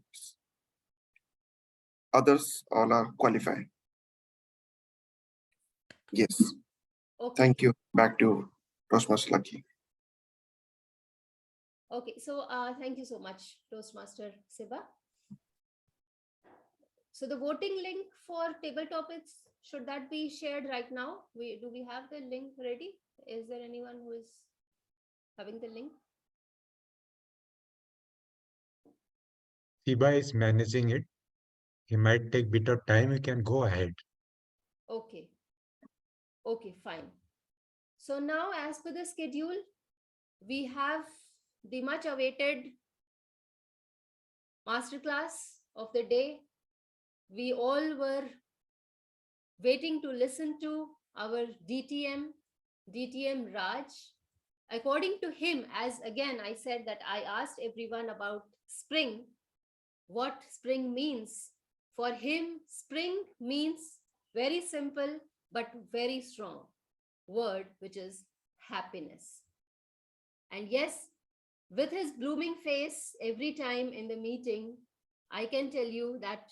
Others all are qualified. Yes. Okay. Thank you. Back to Toastmaster Lucky. Okay, so thank you so much, Toastmaster Siba. So the voting link for table topics, should that be shared right now? Do we have the link ready? Is there anyone who is having the link? Siba is managing it. He might take a bit of time. You can go ahead. Okay. Okay, fine. So now, as per the schedule, we have the much awaited masterclass of the day. We all were waiting to listen to our DTM Raj. According to him, as again I said that I asked everyone about spring, what spring means. For him, spring means very simple but very strong word, which is happiness. And yes, with his blooming face every time in the meeting, I can tell you that,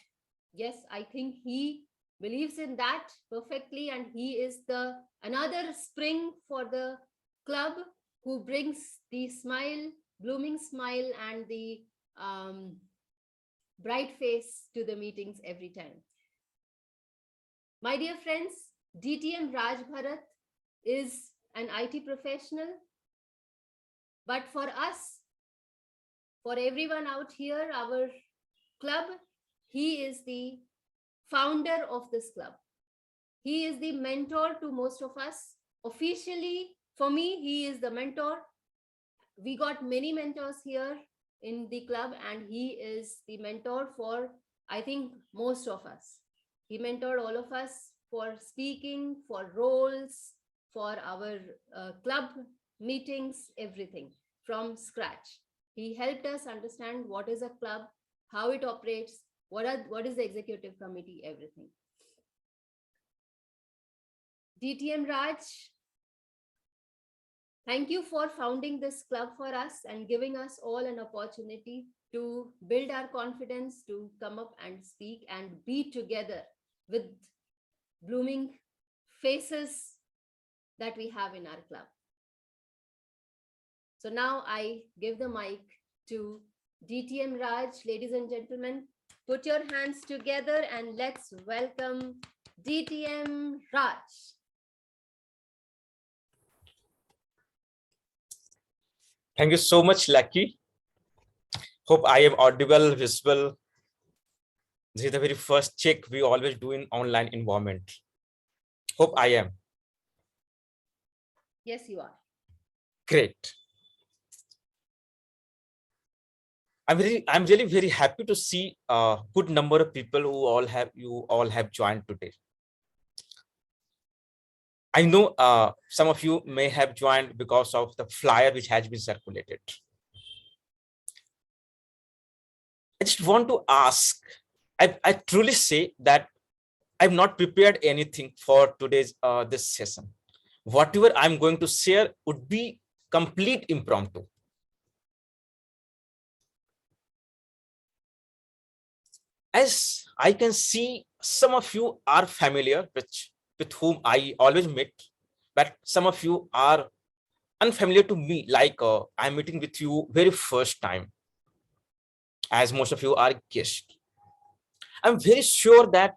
yes, I think he believes in that perfectly, and he is the another spring for the club who brings the smile, blooming smile, and the bright face to the meetings every time. My dear friends, DTM Raj Bharat is an IT professional, but for us, for everyone out here, our club, he is the founder of this club. He is the mentor to most of us. Officially, for me, he is the mentor. We got many mentors here in the club, and he is the mentor for, I think, most of us. He mentored all of us for speaking, for roles, for our club meetings, everything from scratch. He helped us understand what is a club, how it operates, what is the executive committee, everything. DTM Raj, thank you for founding this club for us and giving us all an opportunity to build our confidence, to come up and speak and be together with blooming faces that we have in our club. So now I give the mic to DTM Raj. Ladies and gentlemen, put your hands together and let's welcome DTM Raj. Thank you so much, Lucky. Hope I am audible, visible. This is the very first check we always do in online environment. Hope I am. Yes, you are. Great. I'm really very happy to see a good number of people you all have joined today. I know some of you may have joined because of the flyer which has been circulated. I just want to ask, I truly say that I've not prepared anything for today's this session. Whatever I'm going to share would be complete impromptu. As I can see, some of you are familiar with whom I always meet, but some of you are unfamiliar to me, like I'm meeting with you very first time, as most of you are guests. I'm very sure that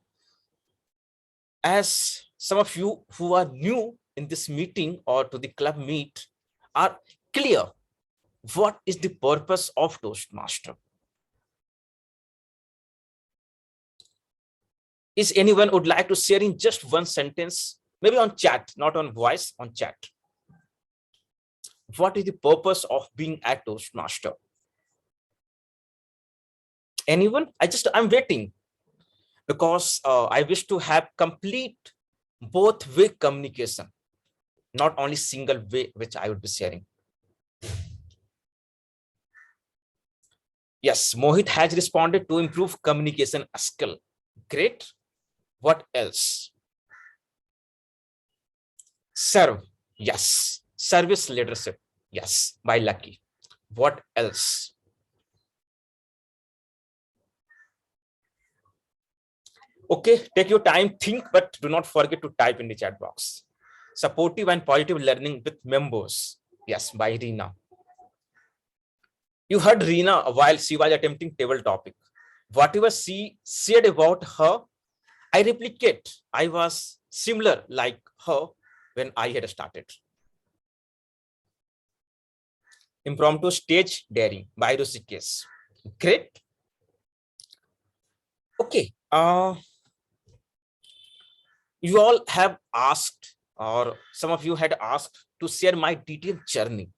as some of you who are new in this meeting or to the club meet are clear what is the purpose of Toastmaster. Is anyone would like to share in just one sentence, maybe on chat, not on voice, on chat? What is the purpose of being a Toastmaster? Anyone? I'm waiting because I wish to have complete both way communication, not only single way, which I would be sharing. Yes, Mohit has responded to improve communication skill. Great. What else? Serve. Yes. Service leadership. Yes. By Lucky. What else? Okay, take your time, think, but do not forget to type in the chat box. Supportive and positive learning with members. Yes, by Reena. You heard Reena while she was attempting table topic. Whatever she said about her, I replicate. I was similar like her when I had started. Impromptu stage daring by Rishikesh. Great. Okay. You all have asked, or some of you had asked to share my detailed journey.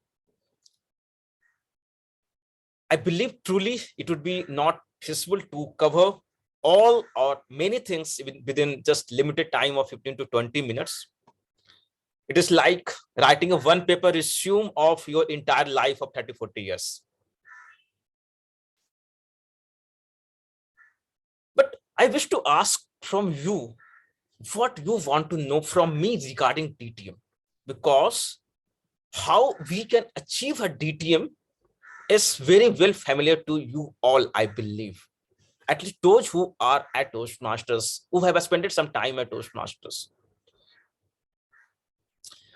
I believe truly it would be not feasible to cover all or many things within just limited time of 15 to 20 minutes. It is like writing a one-paper resume of your entire life of 30-40 years. But I wish to ask from you what you want to know from me regarding DTM, because how we can achieve a DTM is very well familiar to you all, I believe. At least those who are at Toastmasters, who have spent some time at Toastmasters.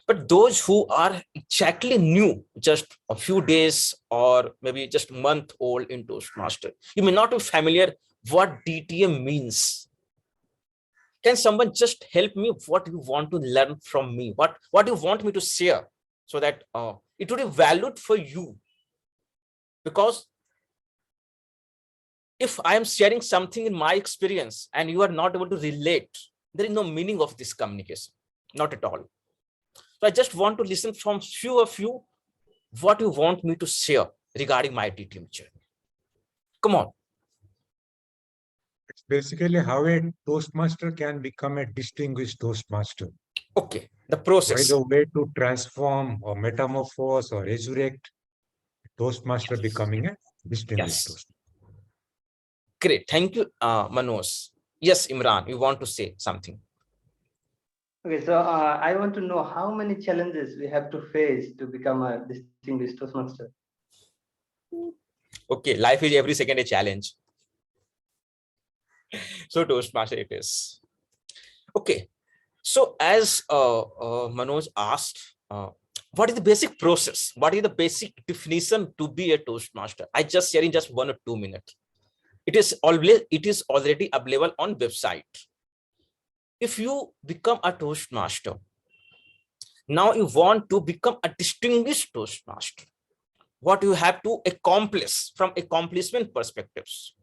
But those who are exactly new, just a few days or maybe just a month old in Toastmaster, you may not be familiar what DTM means. Can someone just help me what you want to learn from me? What you want me to share so that it would be valued for you? Because if I am sharing something in my experience and you are not able to relate, there is no meaning of this communication, not at all. So I just want to listen from few of you what you want me to share regarding my DTM journey. Come on. It's basically how a Toastmaster can become a distinguished Toastmaster. Okay, the process. By the way to transform or metamorphose or resurrect Toastmaster becoming a distinguished Toastmaster. Great, thank you, Manoj. Yes, Imran, you want to say something? Okay, so I want to know how many challenges we have to face to become a distinguished Toastmaster. Okay, life is every second a challenge. So Toastmaster it is. Okay, so as Manoj asked, what is the basic process? What is the basic definition to be a Toastmaster? I just sharing just 1 or 2 minutes. It is already available on website. If you become a Toastmaster, now you want to become a distinguished Toastmaster. What you have to accomplish from accomplishment perspectives.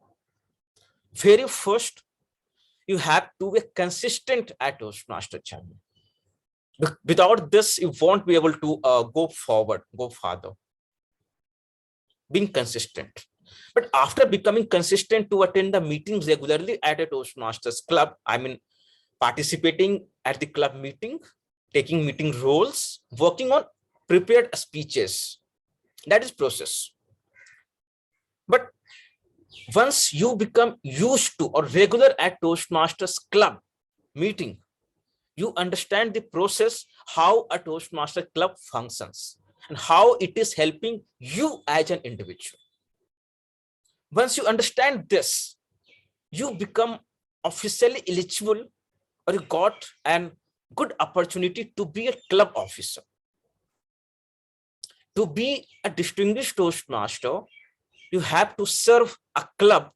Very first, you have to be consistent at Toastmaster journey. Without this, you won't be able to go forward, go farther. Being consistent. But after becoming consistent to attend the meetings regularly at a Toastmasters club, I mean, participating at the club meeting, taking meeting roles, working on prepared speeches, that is process. But once you become used to or regular at Toastmasters club meeting, you understand the process, how a Toastmaster club functions and how it is helping you as an individual. Once you understand this, you become officially eligible, or you got a good opportunity to be a club officer. To be a distinguished Toastmaster, you have to serve a club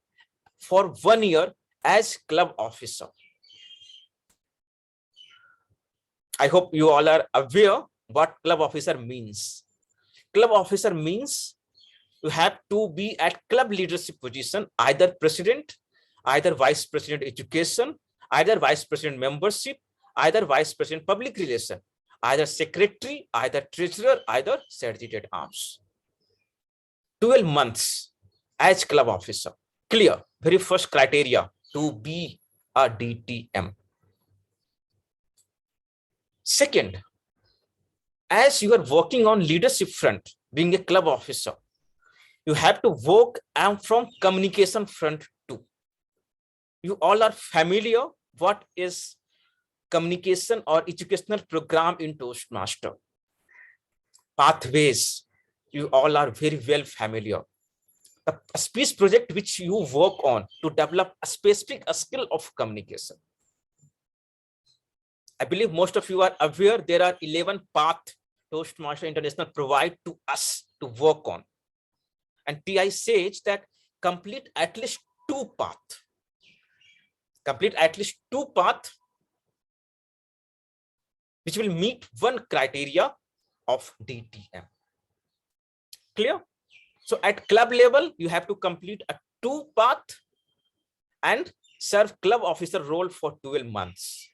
for 1 year as club officer. I hope you all are aware what club officer means. Club officer means you have to be at club leadership position, either president, either vice president education, either vice president membership, either vice president public relation, either secretary, either treasurer, either sergeant at arms. 12 months as club officer. Clear. Very first criteria to be a DTM. Second, as you are working on leadership front, being a club officer, you have to work from communication front too. You all are familiar what is communication or educational program in Toastmaster. Pathways, you all are very well familiar. A speech project which you work on to develop a specific skill of communication. I believe most of you are aware there are 11 paths Toastmaster International provide to us to work on. And TI says that complete at least 2 paths. Complete at least 2 paths which will meet 1 criteria of DTM. Clear? So at club level, you have to complete a 2 path and serve club officer role for 12 months.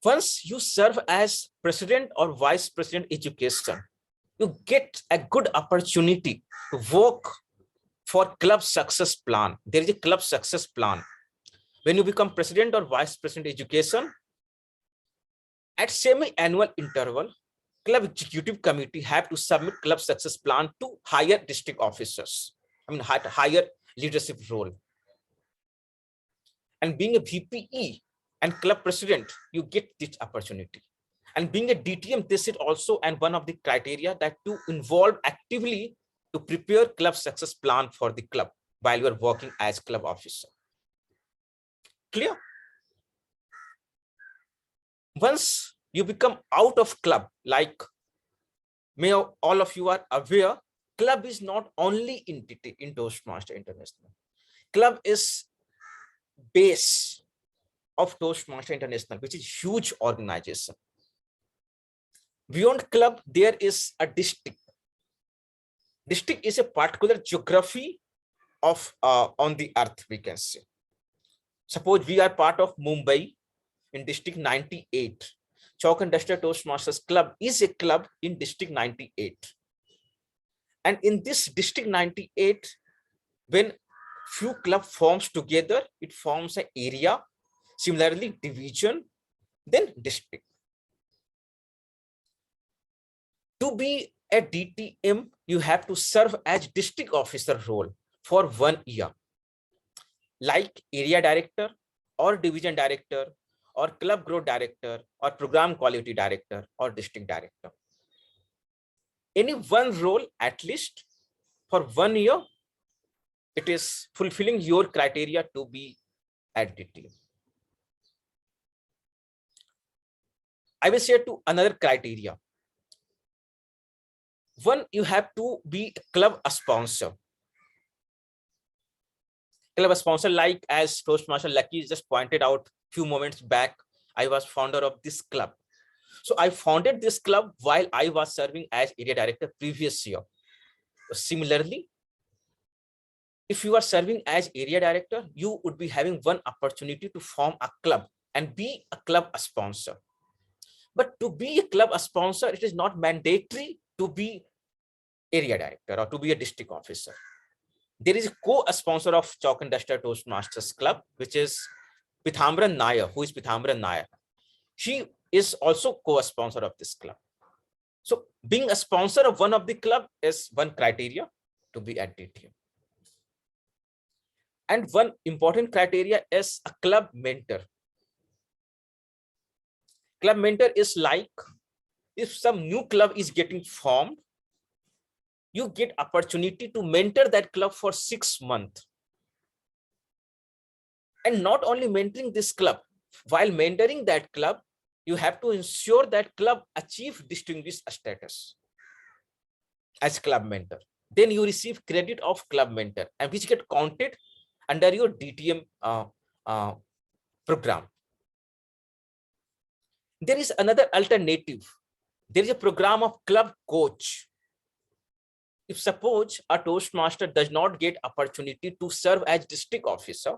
Once you serve as president or vice president education, you get a good opportunity to work for club success plan. There is a club success plan. When you become president or vice president education, at semi-annual interval, club executive committee have to submit club success plan to higher district officers. I mean, higher leadership role. And being a VPE and club president, you get this opportunity. And being a DTM, this is also and one of the criteria that you involve actively to prepare club success plan for the club while you are working as club officer. Clear? Once you become out of club, like may all of you are aware, club is not only entity in Toastmaster International. Club is base of Toastmaster International, which is huge organization. Beyond club, there is a district. District is a particular geography of on the earth, we can say. Suppose we are part of Mumbai in District 98. Chalk and Duster Toastmasters Club is a club in District 98. And in this District 98, when few club forms together, it forms an area, similarly division, then district. To be a DTM, you have to serve as district officer role for 1 year, like area director or division director or club growth director or program quality director or district director. Any one role at least for 1 year, it is fulfilling your criteria to be at DTM. I will share to another criteria. One, you have to be a club sponsor. Club sponsor, like as Toastmaster Lucky just pointed out few moments back, I was founder of this club. So I founded this club while I was serving as area director previous year. Similarly, if you are serving as area director, you would be having one opportunity to form a club and be a club sponsor. But to be a club sponsor, it is not mandatory to be area director or to be a district officer. There is a co-sponsor of Chalk and Duster Toastmasters Club, which is Pithambaran Nair. Who is Pithambaran Nair? She is also co-sponsor of this club. So being a sponsor of one of the club is one criteria to be at DTM. And one important criteria is a club mentor. Club mentor is like if some new club is getting formed, you get opportunity to mentor that club for 6 months. And not only mentoring this club, while mentoring that club, you have to ensure that club achieve distinguished status as club mentor. Then you receive credit of club mentor, and which get counted under your DTM program. There is another alternative. There is a program of club coach. If suppose a Toastmaster does not get opportunity to serve as district officer,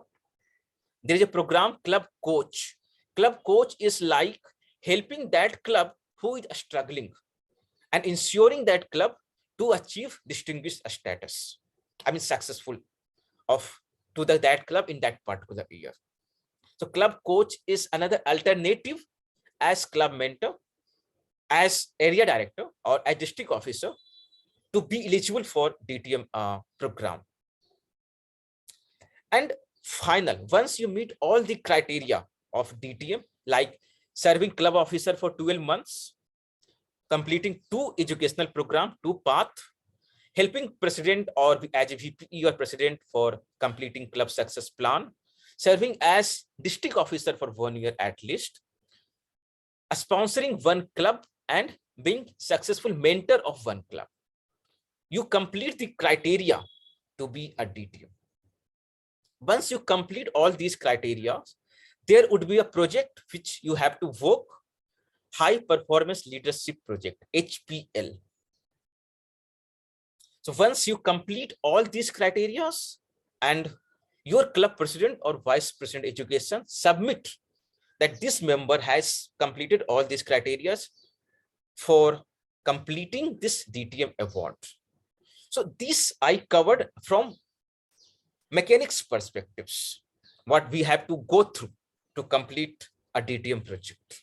there is a program club coach. Club coach is like helping that club who is struggling and ensuring that club to achieve distinguished status. I mean, successful to that club in that particular year. So club coach is another alternative as club mentor, as area director, or as district officer to be eligible for DTM program. And final, once you meet all the criteria of DTM, like serving club officer for 12 months, completing 2 educational program, 2 path, helping president or as a VP or president for completing club success plan, serving as district officer for 1 year at least, sponsoring 1 club, and being successful mentor of 1 club. You complete the criteria to be a DTM. Once you complete all these criteria, there would be a project which you have to work, High Performance Leadership Project, HPL. So once you complete all these criteria and your club president or vice president education submit that this member has completed all these criteria for completing this DTM award. So this I covered from mechanics perspectives, what we have to go through to complete a DTM project.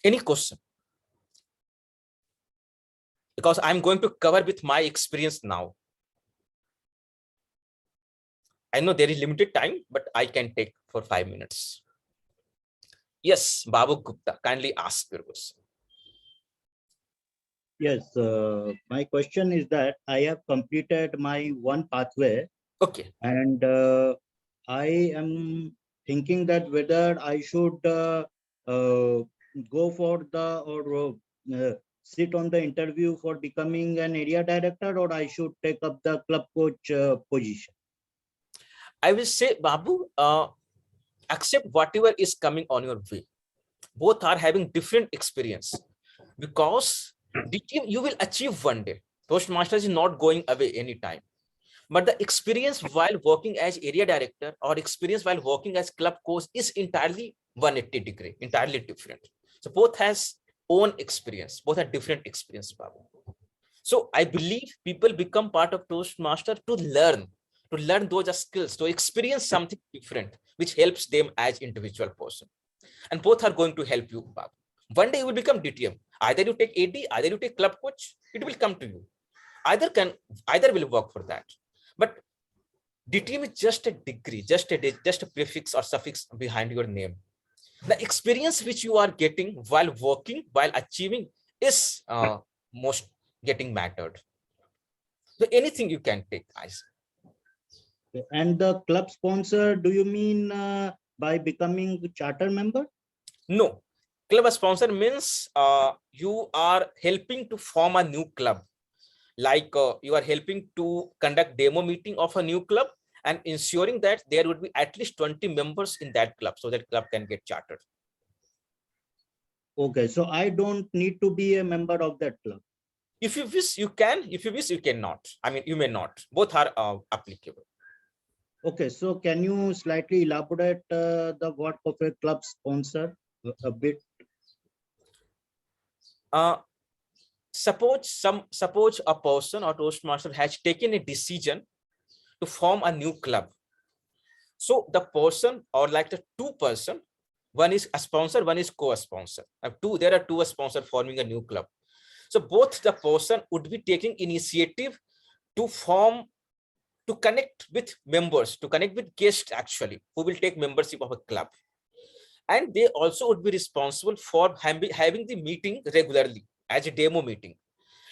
Any question? Because I'm going to cover with my experience now. I know there is limited time, but I can take for 5 minutes. Yes, Babu Gupta, kindly ask your question. Yes, my question is that I have completed my 1 pathway. Okay. And I am thinking that whether I should go for or sit on the interview for becoming an area director, or I should take up the club coach position. I will say, Babu, accept whatever is coming on your way. Both are having different experience, because DTM you will achieve one day. Toastmasters is not going away anytime. But the experience while working as area director or experience while working as club coach is entirely 180 degree, entirely different. So both has own experience, both are different experience, Babu. So I believe people become part of Toastmaster to learn those skills, to experience something different, which helps them as individual person. And both are going to help you, Babu. One day you will become DTM. Either you take AD, either you take club coach, it will come to you. Either will work for that. But DTM is just a degree, just a prefix or suffix behind your name. The experience which you are getting while working, while achieving is most getting mattered. So anything you can take, guys. And the club sponsor, do you mean by becoming a charter member? No, club sponsor means you are helping to form a new club. Like you are helping to conduct demo meeting of a new club and ensuring that there would be at least 20 members in that club, so that club can get chartered. Okay, so I don't need to be a member of that club. If you wish, you can. If you wish, you cannot. I mean, you may not. Both are applicable. Okay, so can you slightly elaborate the work of a club sponsor a bit? Suppose a person or Toastmaster has taken a decision to form a new club. So the person, or like the two person, one is a sponsor, one is co-sponsor. There are two sponsors forming a new club. So both the person would be taking initiative to connect with members, to connect with guests actually, who will take membership of a club. And they also would be responsible for having the meeting regularly as a demo meeting,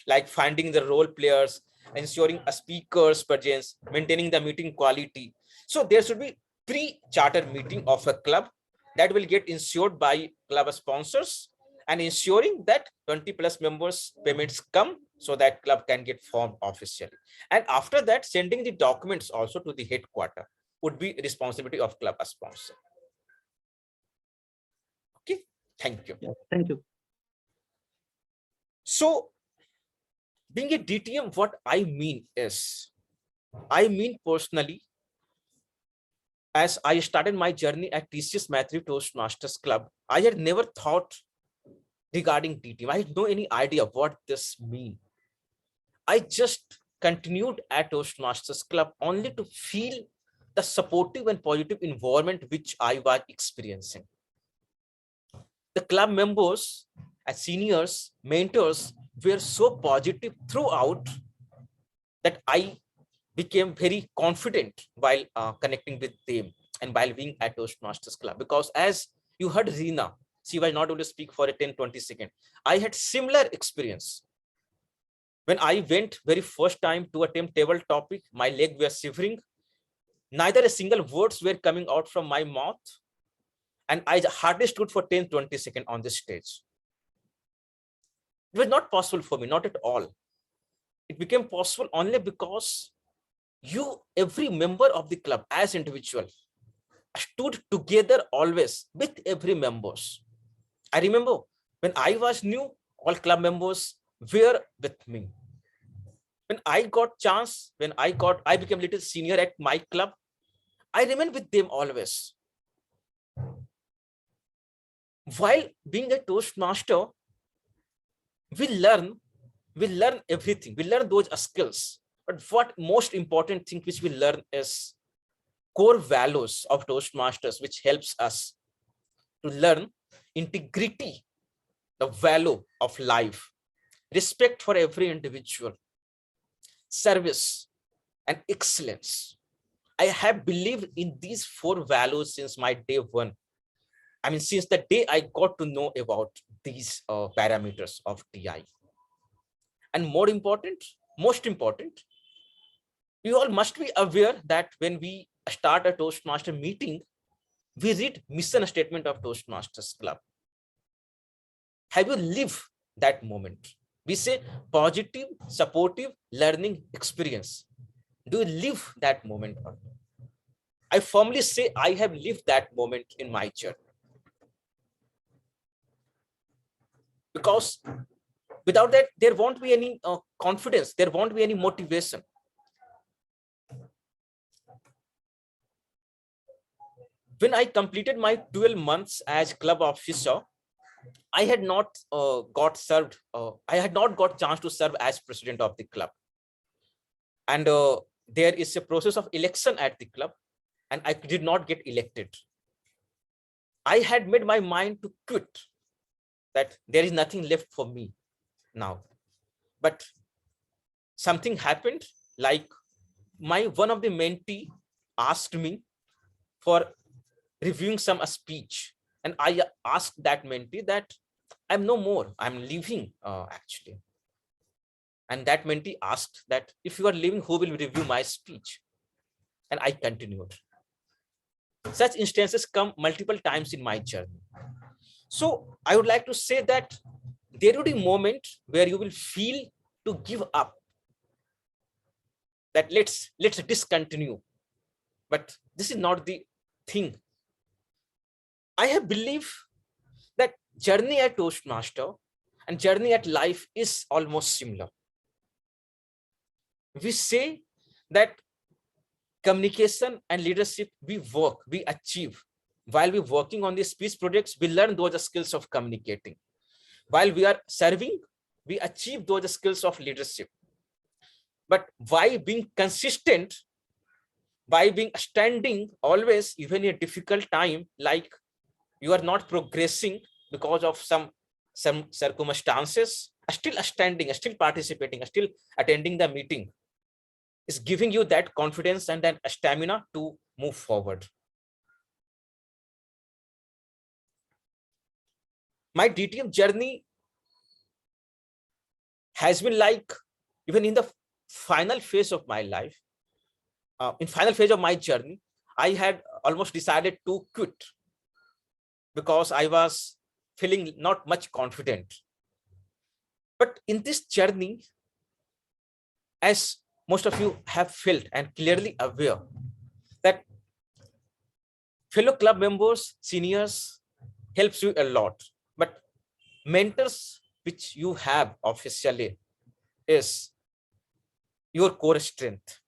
like finding the role players, ensuring a speaker's presence, maintaining the meeting quality. So there should be pre-charter meeting of a club that will get ensured by club sponsors, and ensuring that 20+ members payments come so that club can get formed officially. And after that, sending the documents also to the headquarters would be responsibility of club sponsor. Okay, thank you. Yeah, thank you. So being a DTM, what I mean personally, as I started my journey at TCS Maitri Toastmasters Club, I had never thought regarding DTM. I had no any idea what this means. I just continued at Toastmasters Club only to feel the supportive and positive environment which I was experiencing. The club members, as seniors, mentors, were so positive throughout that I became very confident while connecting with them and while being at Toastmasters Club. Because as you heard Reena, she was not able to speak for a 10-20 seconds. I had similar experience. When I went very first time to attempt table topic, my leg were shivering. Neither a single words were coming out from my mouth. And I hardly stood for 10-20 seconds on this stage. It was not possible for me, not at all. It became possible only because every member of the club as individual, stood together always with every members. I remember when I was new, all club members were with me. When I got chance, I became a little senior at my club, I remained with them always. While being a Toastmaster, we learn everything. We learn those skills. But what most important thing which we learn is core values of Toastmasters, which helps us to learn integrity, the value of life, respect for every individual, service, and excellence. I have believed in these 4 values since my day one. I mean, since the day I got to know about these parameters of TI. And most important, you all must be aware that when we start a Toastmaster meeting, we read mission statement of Toastmasters Club. Have you lived that moment? We say positive, supportive learning experience. Do you live that moment? I firmly say I have lived that moment in my journey. Because without that, there won't be any confidence, there won't be any motivation. When I completed my 12 months as club officer, I had not got chance to serve as president of the club. And there is a process of election at the club, and I did not get elected. I had made my mind to quit, that there is nothing left for me now. But something happened, like one of the mentee asked me for reviewing some speech, and I asked that mentee that I'm no more, I'm leaving actually. And that mentee asked that if you are leaving, who will review my speech? And I continued. Such instances come multiple times in my journey. So I would like to say that there will be a moment where you will feel to give up, that let's discontinue. But this is not the thing. I have believed that journey at Toastmaster and journey at life is almost similar. We say that communication and leadership, we achieve. While we're working on these speech projects, we learn those skills of communicating. While we are serving, we achieve those skills of leadership. But by being consistent, by being standing always, even in a difficult time, like you are not progressing because of some circumstances, still standing, still participating, still attending the meeting, is giving you that confidence and that stamina to move forward. My DTM journey has been like, even in the final phase of my life, in final phase of my journey, I had almost decided to quit because I was feeling not much confident. But in this journey, as most of you have felt and clearly aware, that fellow club members, seniors helps you a lot. But mentors which you have officially is your core strength.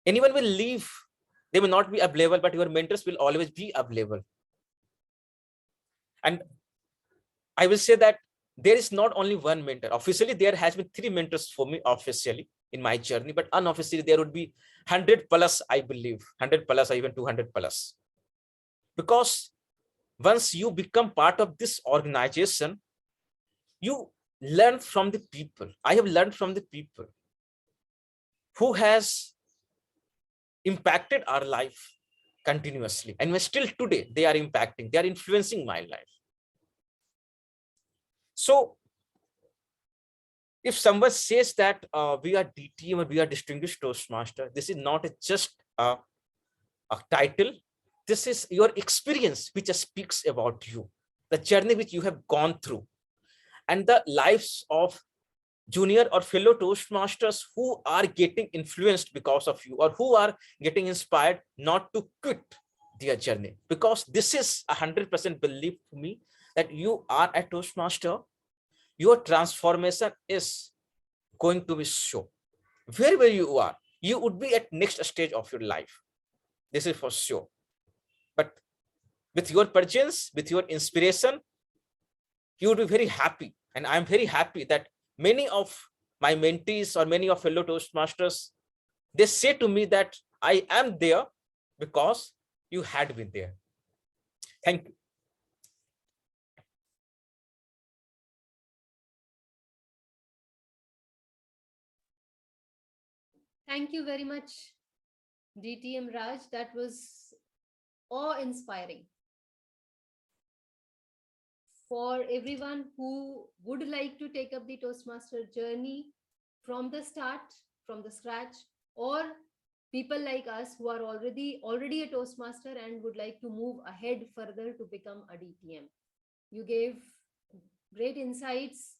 Anyone will leave, they will not be available, but your mentors will always be available. And I will say that there is not only one mentor. Officially, there has been 3 mentors for me officially in my journey, but unofficially there would be 100 plus, I believe, 100 plus or even 200 plus. Because once you become part of this organization, you learn from the people. I have learned from the people who has impacted our life continuously. And still today, they are impacting, they are influencing my life. So if someone says that we are DTM or we are Distinguished Toastmaster, this is not just a title. This is your experience which speaks about you, the journey which you have gone through, and the lives of junior or fellow Toastmasters who are getting influenced because of you, or who are getting inspired not to quit their journey. Because this is 100% belief to me that you are a Toastmaster, your transformation is going to be shown. Wherever you are, you would be at next stage of your life. This is for sure. But with your presence, with your inspiration, you would be very happy. And I'm very happy that many of my mentees or many of fellow Toastmasters, they say to me that I am there because you had been there. Thank you. Thank you very much, DTM Raj. That was awe-inspiring. For everyone who would like to take up the Toastmaster journey from the start, from the scratch, or people like us who are already a Toastmaster and would like to move ahead further to become a DTM. You gave great insights.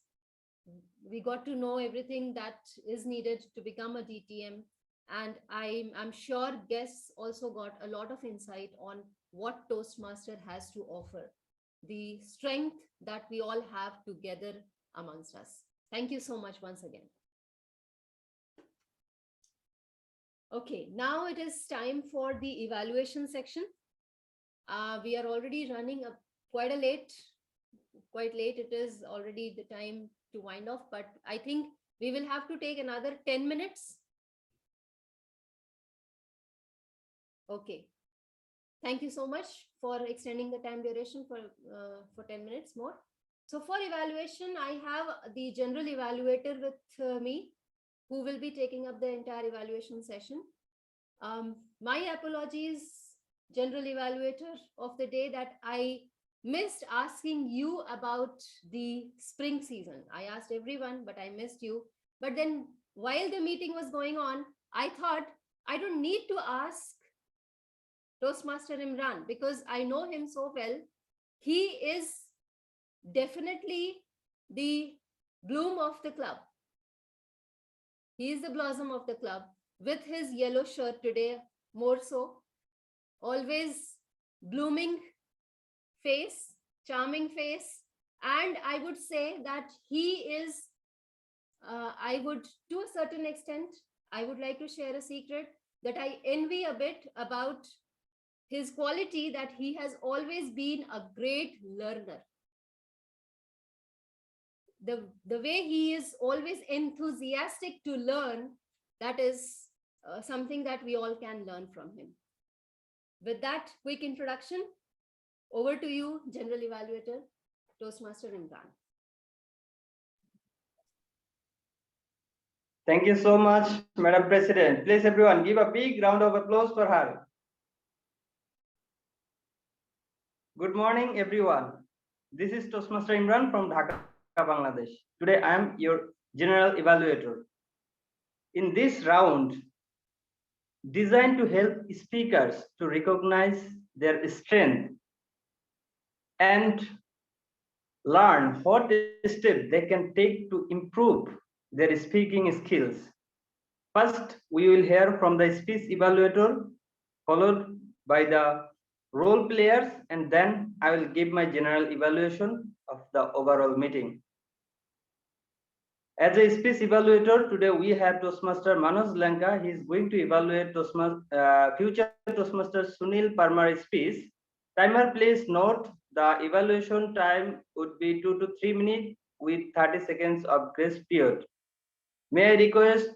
We got to know everything that is needed to become a DTM. And I'm sure guests also got a lot of insight on what Toastmaster has to offer, the strength that we all have together amongst us. Thank you so much once again. Okay, now it is time for the evaluation section. We are already running up quite late. It is already the time to wind off, but I think we will have to take another 10 minutes. Okay. Thank you so much for extending the time duration for 10 minutes more. So for evaluation, I have the general evaluator with me, who will be taking up the entire evaluation session. My apologies, general evaluator of the day, that I missed asking you about the spring season. I asked everyone, but I missed you. But then while the meeting was going on, I thought I don't need to ask Toastmaster Imran because I know him so well. He is definitely the bloom of the club. He is the blossom of the club with his yellow shirt today, more so. Always blooming face, charming face. And I would say that he is, to a certain extent, I would like to share a secret that I envy a bit about his quality, that he has always been a great learner. the way he is always enthusiastic to learn, that is something that we all can learn from him. With that quick introduction, over to you, General Evaluator, Toastmaster Imran. Thank you so much, Madam President. Please, everyone, give a big round of applause for her. Good morning, everyone. This is Toastmaster Imran from Dhaka, Bangladesh. Today, I am your General Evaluator. In this round, designed to help speakers to recognize their strength and learn what steps they can take to improve their speaking skills. First, we will hear from the speech evaluator, followed by the role players, and then I will give my general evaluation of the overall meeting. As a speech evaluator, today we have Toastmaster Manoj Lanka. He is going to evaluate future Toastmaster Sunil Parmar's speech. Timer, please note the evaluation time would be 2 to 3 minutes with 30 seconds of grace period. May I request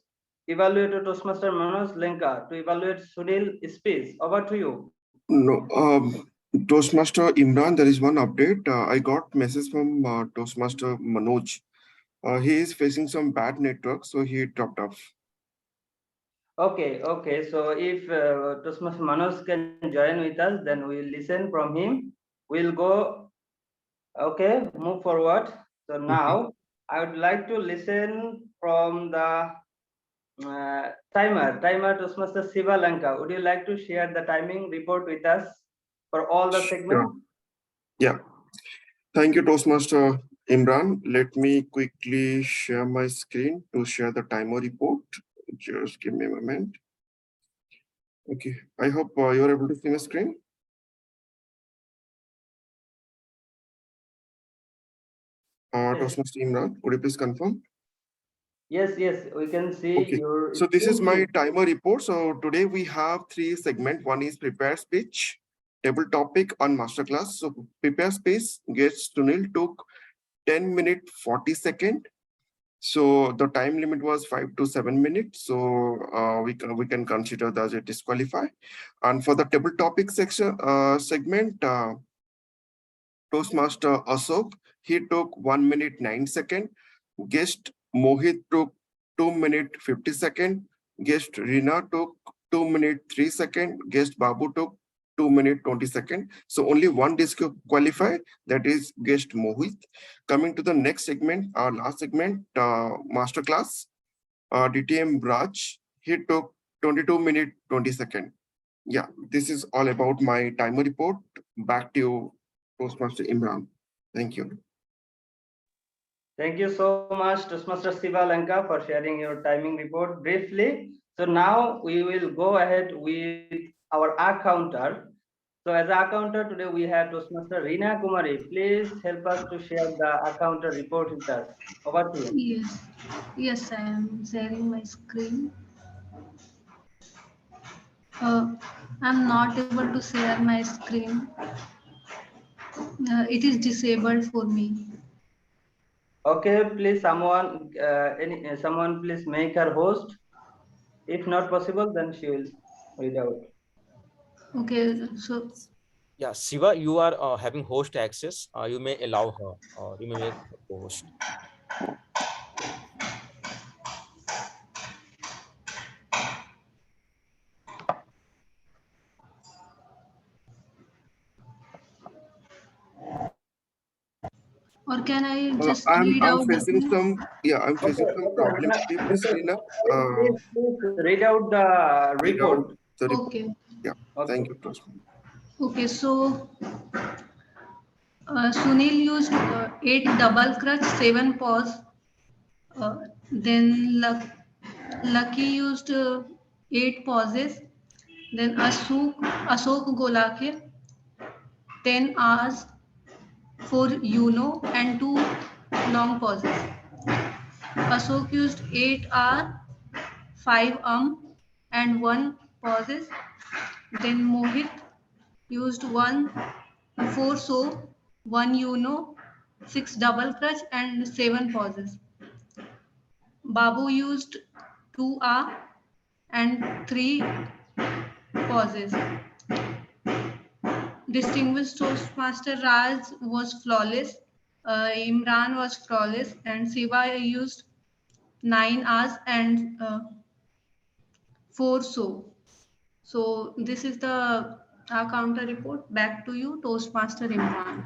evaluator Toastmaster Manoj Lanka to evaluate Sunil's speech? Over to you. No, Toastmaster Imran, there is one update. I got message from Toastmaster Manoj. He is facing some bad network, so he dropped off. Okay. So if Toastmaster Manoj can join with us, then we will listen from him. We'll go. Okay, move forward. So now I would like to listen from the timer Toastmaster Siva Lanka. Would you like to share the timing report with us for all the segments? Sure. Yeah. Thank you, Toastmaster Imran. Let me quickly share my screen to share the timer report. Just give me a moment. Okay. I hope you're able to see my screen. Toastmaster Imran, could you please confirm? Yes, we can see. Okay. Your So this is my timer report. So today we have 3 segments. One is prepare speech, table topic on masterclass. So prepare speech gets Sunil took 10 minutes 40 seconds. So the time limit was 5 to 7 minutes. So we can consider that as a disqualify. And for the table topic section segment, Toastmaster Ashok, he took 1 minute 9 seconds. Guest Mohit took 2 minutes 50 seconds. Guest Rina took 2 minutes 3 seconds. Guest Babu took 2 minutes 20 seconds. So only one disqualify, that is guest Mohit. Coming to the next segment, our last segment, masterclass, DTM Raj, he took 22 minutes 20 seconds. Yeah, this is all about my timer report. Back to you, Toastmaster Imran. Thank you. Thank you so much, Toastmaster Siva Lanka, for sharing your timing report briefly. So now we will go ahead with our counter. So as a counter today, we have Toastmaster Rina Kumari. Please help us to share the counter report with us. Over to you. Yes, I am sharing my screen. I'm not able to share my screen. It is disabled for me. Okay, please someone please make her host. If not possible, then she will read out. Okay, so yeah, Siva, you are having host access. You may allow her, or you may make her host. or can I just I'm read out? facing some problem. Please, Rina, please read out the report. Okay. Yeah, thank you, Toastmaster. Okay, so Sunil used 8 double crutch, 7 pause. Then Lucky used 8 pauses. Then Ashok Golake 10 hours for and 2 long pauses. Ashok used 8 hour, 5 and 1 pauses. Then Mohit used 4 so, 1 6 double crutch and 7 pauses. Babu used 2 and 3 pauses. Distinguished Toastmaster Raj was flawless. Imran was flawless, and Siva used 9 hours and 4 so. So this is the counter report. Back to you, Toastmaster Imran.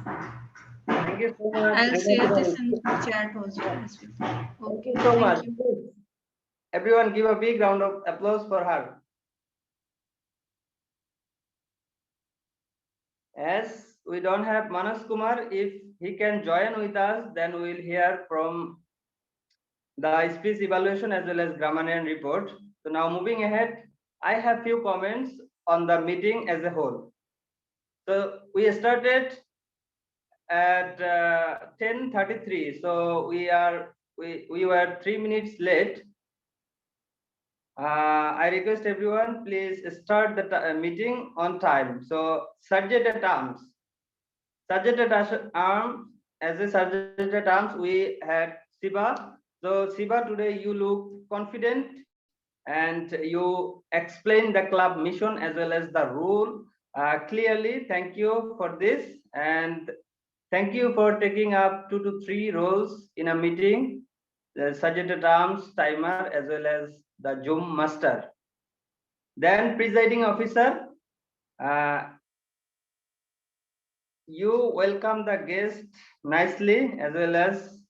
Thank you so much. I'll Rina share this Kumari. in chat also. Thank Okay, you so much. thank you. Please, everyone give a big round of applause for her. As we don't have Manas Kumar, if he can join with us, then we will hear from the speech evaluation as well as grammarian report. So now moving ahead, I have few comments on the meeting as a whole. So we started at 10:33. So we were 3 minutes late. I request everyone, please start the meeting on time. So subject arms. Subject arms, as a subject arms, we had Siva. So Siva, today you look confident and you explain the club mission as well as the rule clearly. Thank you for this, and thank you for taking up 2 to 3 roles in a meeting, the subject arms, timer, as well as the Zoom master. Then presiding officer, you welcome the guest nicely, as well as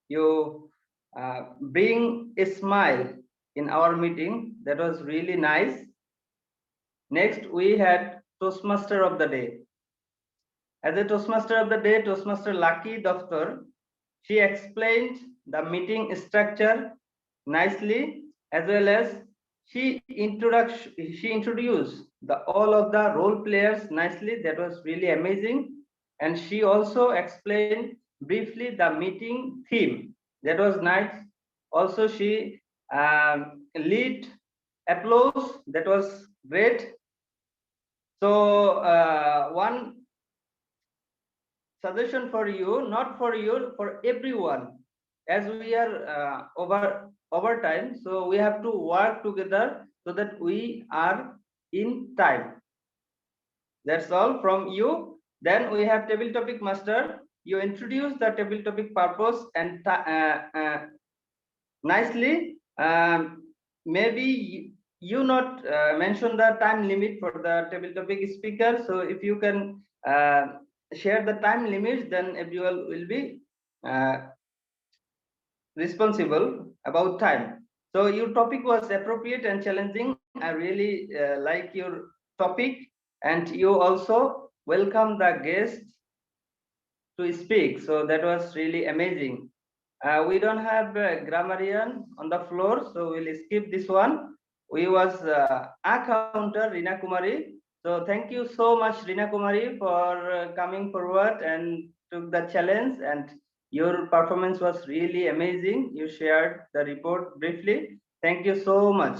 you bring a smile in our meeting. That was really nice. Next, we had Toastmaster of the Day. As a Toastmaster of the Day, Toastmaster Lucky Daftar, she explained the meeting structure nicely, as well as she introduced all of the role players nicely. That was really amazing. And she also explained briefly the meeting theme. That was nice. Also, she lead applause. That was great. So one suggestion for you, not for you, for everyone, as we are over time, so we have to work together so that we are in time. That's all from you. Then we have table topic master. You introduce the table topic purpose and nicely. Maybe you not mention the time limit for the table topic speaker. So if you can share the time limits, then everyone will be responsible about time. So your topic was appropriate and challenging. I really like your topic, and you also welcome the guest to speak. So that was really amazing. We don't have a grammarian on the floor, so we'll skip this one. We was a counter, Rina Kumari. So thank you so much, Rina Kumari, for coming forward and took the challenge, and your performance was really amazing. You shared the report briefly. Thank you so much.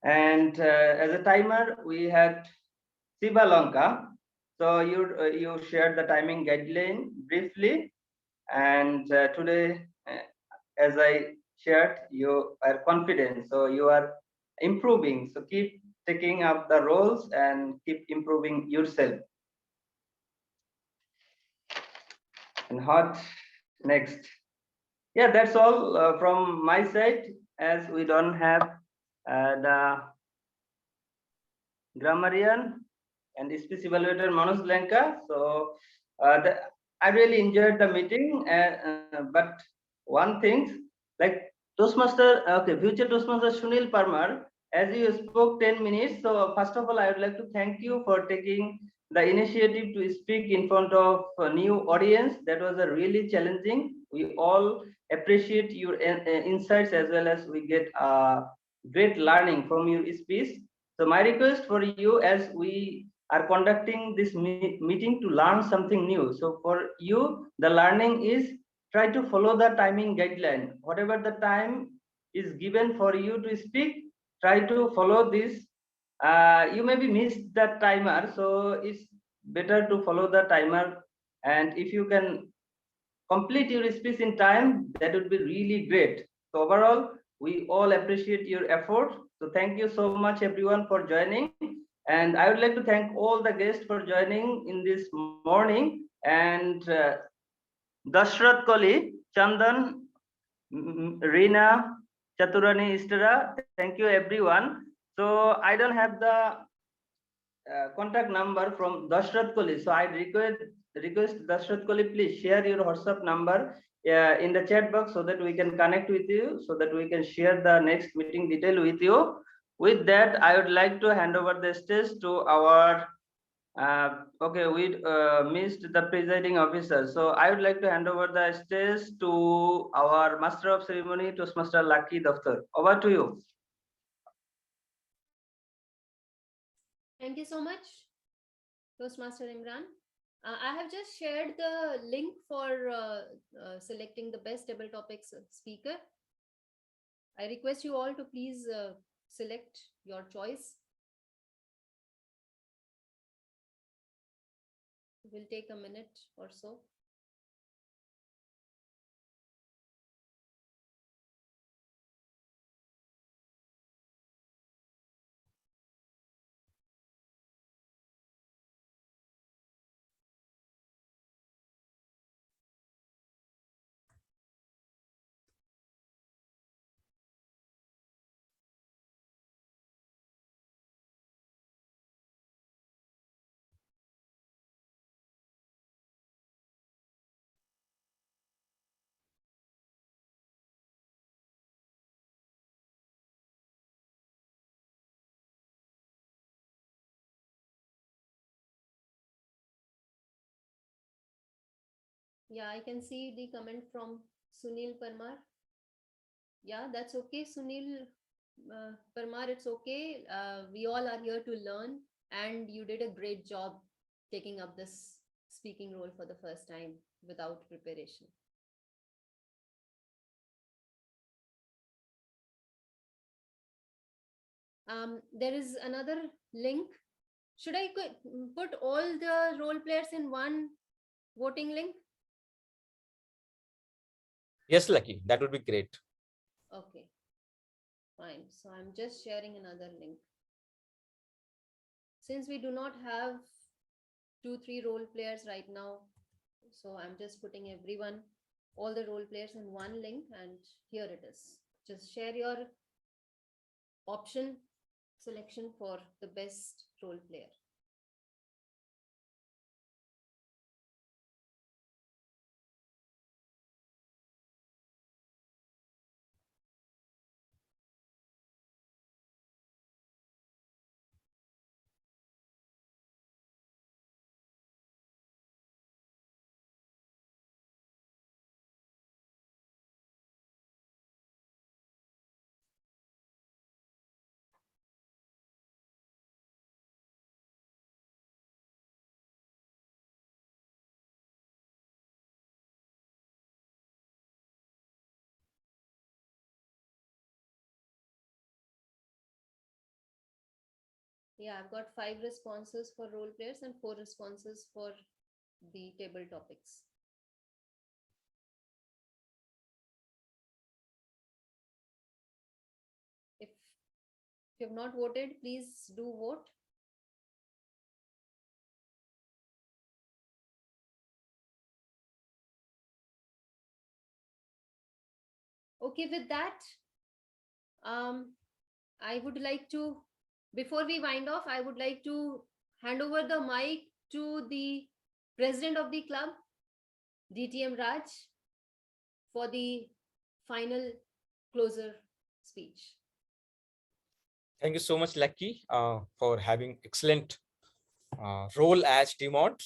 And as a timer, we had Siva Lanka. So you shared the timing guideline briefly, and today, as I shared, you are confident, so you are improving. So keep taking up the roles and keep improving yourself. And what next? Yeah, that's all from my side, as we don't have the grammarian and speech evaluator Manoj Lanka. So I really enjoyed the meeting, but one thing, like Toastmaster, okay, future Toastmaster Sunil Parmar, as you spoke 10 minutes. So first of all, I would like to thank you for taking the initiative to speak in front of a new audience. That was a really challenging. We all appreciate your insights, as well as we get great learning from your speech. So my request for you, as we are conducting this meeting to learn something new. So for you, the learning is try to follow the timing guideline. Whatever the time is given for you to speak, try to follow this. You maybe missed the timer, so it's better to follow the timer. And if you can complete your speech in time, that would be really great. So overall, we all appreciate your effort. So thank you so much everyone for joining. And I would like to thank all the guests for joining in this morning. And Dashrath Koli, Chandan, Reena, Chaturani Istara, thank you everyone. So I don't have the contact number from Dashrath Koli. So I request Dashrath Koli, please share your WhatsApp number in the chat box so that we can connect with you, so that we can share the next meeting detail with you. With that, I would like to hand over the stage to our okay, we missed the presiding officer. So I would like to hand over the stage to our Master of Ceremony, Toastmaster Lucky Daftar. Over to you. Thank you so much, Toastmaster Imran. I have just shared the link for selecting the best table topics speaker. I request you all to please select your choice. It will take a minute or so. Yeah, I can see the comment from Sunil Parmar. Yeah, that's okay, Sunil Parmar, it's okay. We all are here to learn, and you did a great job taking up this speaking role for the first time without preparation. There is another link. Should I put all the role players in one voting link? Yes, Lucky, that would be great. Okay, fine. So I'm just sharing another link. Since we do not have 2-3 role players right now, so I'm just putting everyone, all the role players in one link, and here it is. Just share your option selection for the best role player. Yeah, I've got 5 responses for role players and 4 responses for the table topics. If you have not voted, please do vote. Okay, with that, I would like to, before we wind off, I would like to hand over the mic to the president of the club, DTM Raj, for the final closer speech. Thank you so much, Lucky, for having excellent role as Demont.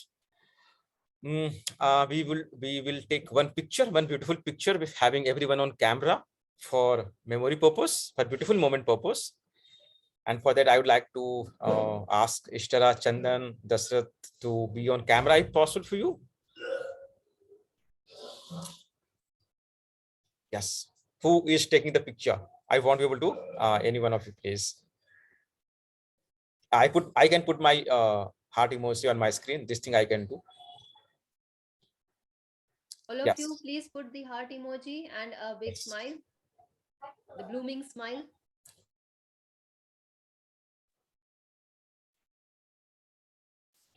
We will take one beautiful picture with having everyone on camera for memory purpose, for beautiful moment purpose. And for that, I would like to ask Ishtara, Chandan, Dasrath to be on camera if possible for you. Yes. Who is taking the picture? I won't be able to. Any one of you, please. I can put my heart emoji on my screen. This thing I can do. All of Yes. you, please put the heart emoji and a big smile, the blooming smile.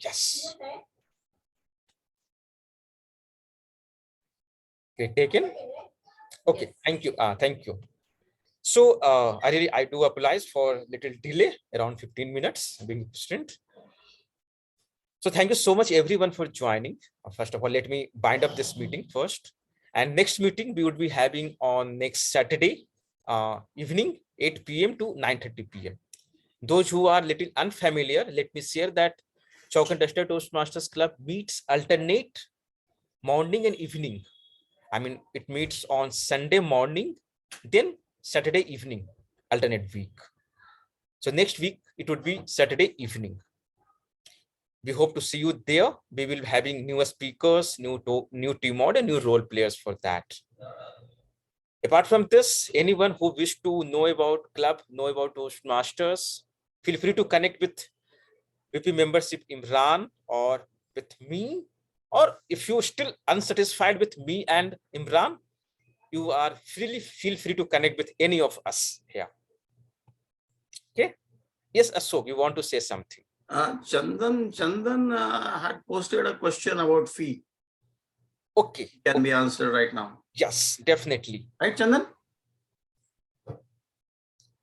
Yes. Okay, taken. Okay, Yes. thank you. Thank you. So I do apologize for little delay, around 15 minutes being present. So thank you so much everyone for joining. First of all, let me bind up this meeting first. And next meeting we would be having on next Saturday evening, 8 p.m. to 9:30 p.m. Those who are little unfamiliar, let me share that Chalk and Duster Toastmasters Club meets alternate morning and evening. I mean, it meets on Sunday morning, then Saturday evening, alternate week. So next week, it would be Saturday evening. We hope to see you there. We will be having newer speakers, new team mod, and new role players for that. Apart from this, anyone who wish to know about club, know about Toastmasters, feel free to connect with VP membership Imran or with me. Or if you're still unsatisfied with me and Imran, you are feel free to connect with any of us here. Okay. Yes, Ashok, you want to say something? Chandan had posted a question about fee. Okay. Can be answered right now. Yes, definitely. Right, Chandan?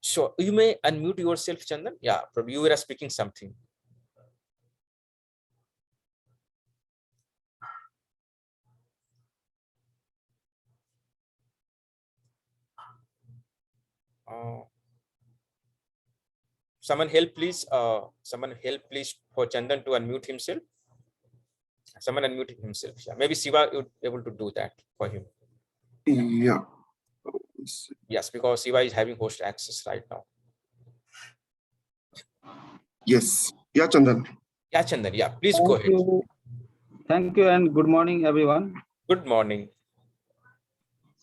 So you may unmute yourself, Chandan. Yeah, probably you were speaking something. Someone help, please. Someone help, please, for Chandan to unmute himself. Someone unmute himself. Yeah, maybe Siva would be able to do that for him. Yeah. Yes, because Siva is having host access right now. Yes. Yeah, Chandan. Yeah, Chandan. Yeah, please go ahead. Thank you and good morning, everyone. Good morning.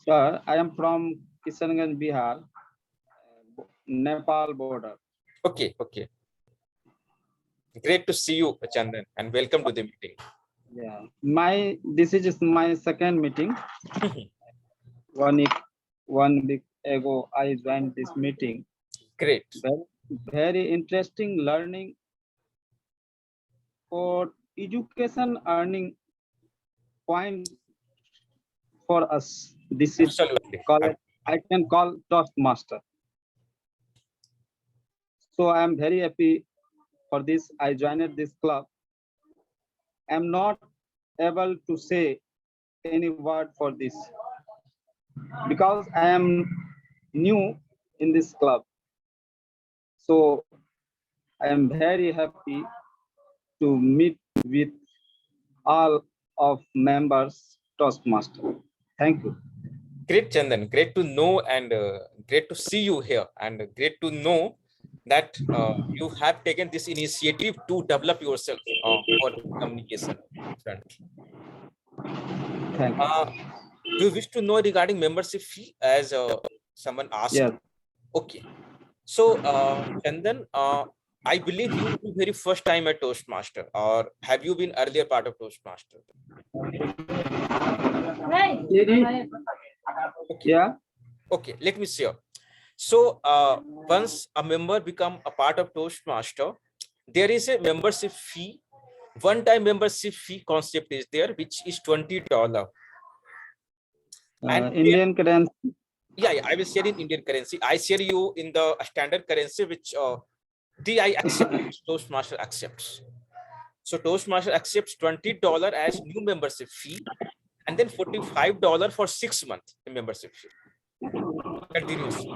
Sir, I am from Kishanganj, Bihar, Nepal border. Okay, okay. Great to see you, Chandan, and welcome to the meeting. Yeah, this is my second meeting. 1 week ago, I joined this meeting. Great. Very interesting learning for education earning point for us. This is called, I can call Toastmaster. So I am very happy for this. I joined this club. I'm not able to say any word for this because I am new in this club. So I am very happy to meet with all of members Toastmaster. Thank you. Great, Chandan. Great to know and great to see you here, and great to know that you have taken this initiative to develop yourself for communication front. Thank you. Do you wish to know regarding membership fee, as someone asked? Yes. Okay. So, Chandan, I believe you the very first time at Toastmaster, or have you been earlier part of Toastmaster? Yeah. Okay, let me share. So once a member become a part of Toastmaster, there is a membership fee. One-time membership fee concept is there, which is $20. And Indian currency. Yeah, I will share in Indian currency. I share you in the standard currency, which DI accepts, Toastmaster accepts. So Toastmaster accepts $20 as new membership fee, and then $45 for 6 months membership fee. Continuously.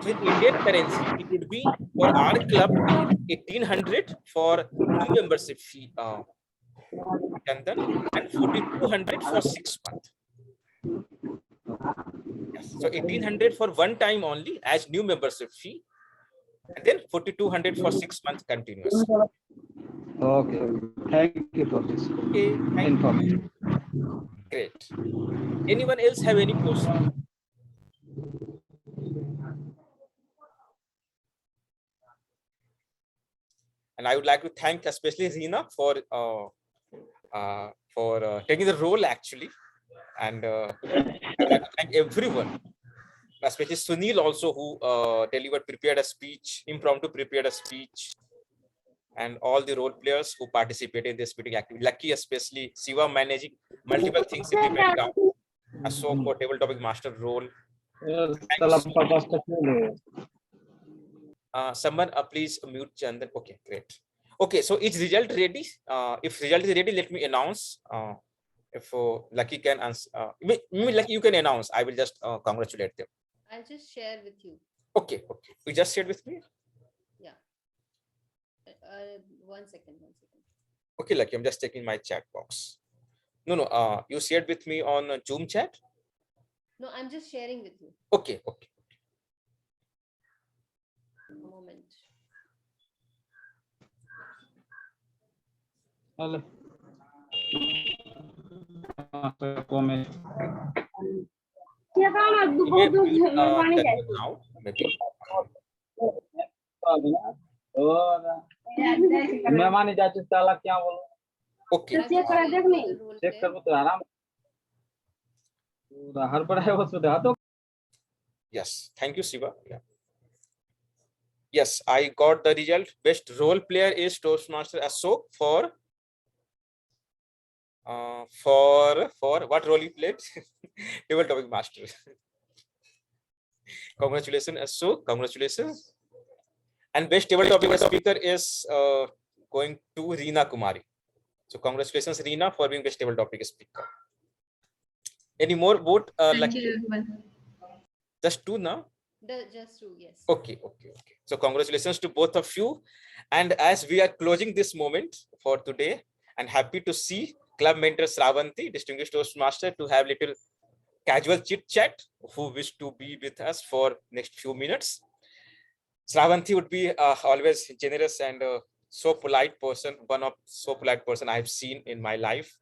So in Indian currency, it would be for our club 1,800 for new membership fee, Chandan, and 4,200 for 6 months. Yes. So 1,800 for one time only as new membership fee, and then 4,200 for 6 months continuously. Okay. Thank you for this information. Great. Anyone else have any question? And I would like to thank especially Reena for taking the role actually. And I would like to thank everyone, especially Sunil also, who prepared a speech, impromptu prepared a speech, and all the role players who participated in this meeting activity. Lucky especially Siva managing multiple things in the background. Ashok for table topic master role. Someone please mute Chandan. Okay, great. Okay, so is result ready? If result is ready, let me announce. If Lucky can answer, maybe Lucky you can announce. I will just congratulate them. I'll just share with you. Okay, okay. You just shared with me. Yeah. 1 second. Okay, Lucky, I'm just checking my chat box. No. You shared with me on Zoom chat. No, I'm just sharing with you. Okay, okay. A moment. Hello. Now, maybe. मेहमान जाते ताला क्या बोलो? Okay. Check कर तो आराम हर पर है वो सुधा तो. Yes, thank you, Siva. Yeah. Yes, I got the result. Best role player is Toastmaster Ashok for what role he played? Table topic master. Congratulations, Ashok. Congratulations. And best table topic speaker is going to Reena Kumari. So congratulations, Reena, for being best table topic speaker. Any more vote? Thank you, everyone. Just two now. Just two, yes. Okay. So congratulations to both of you. And as we are closing this moment for today, and happy to see club mentor Shravanti, distinguished Toastmaster, to have little casual chit chat, who wish to be with us for next few minutes. Shravanti would be always generous and so polite person, one of so polite person I've seen in my life.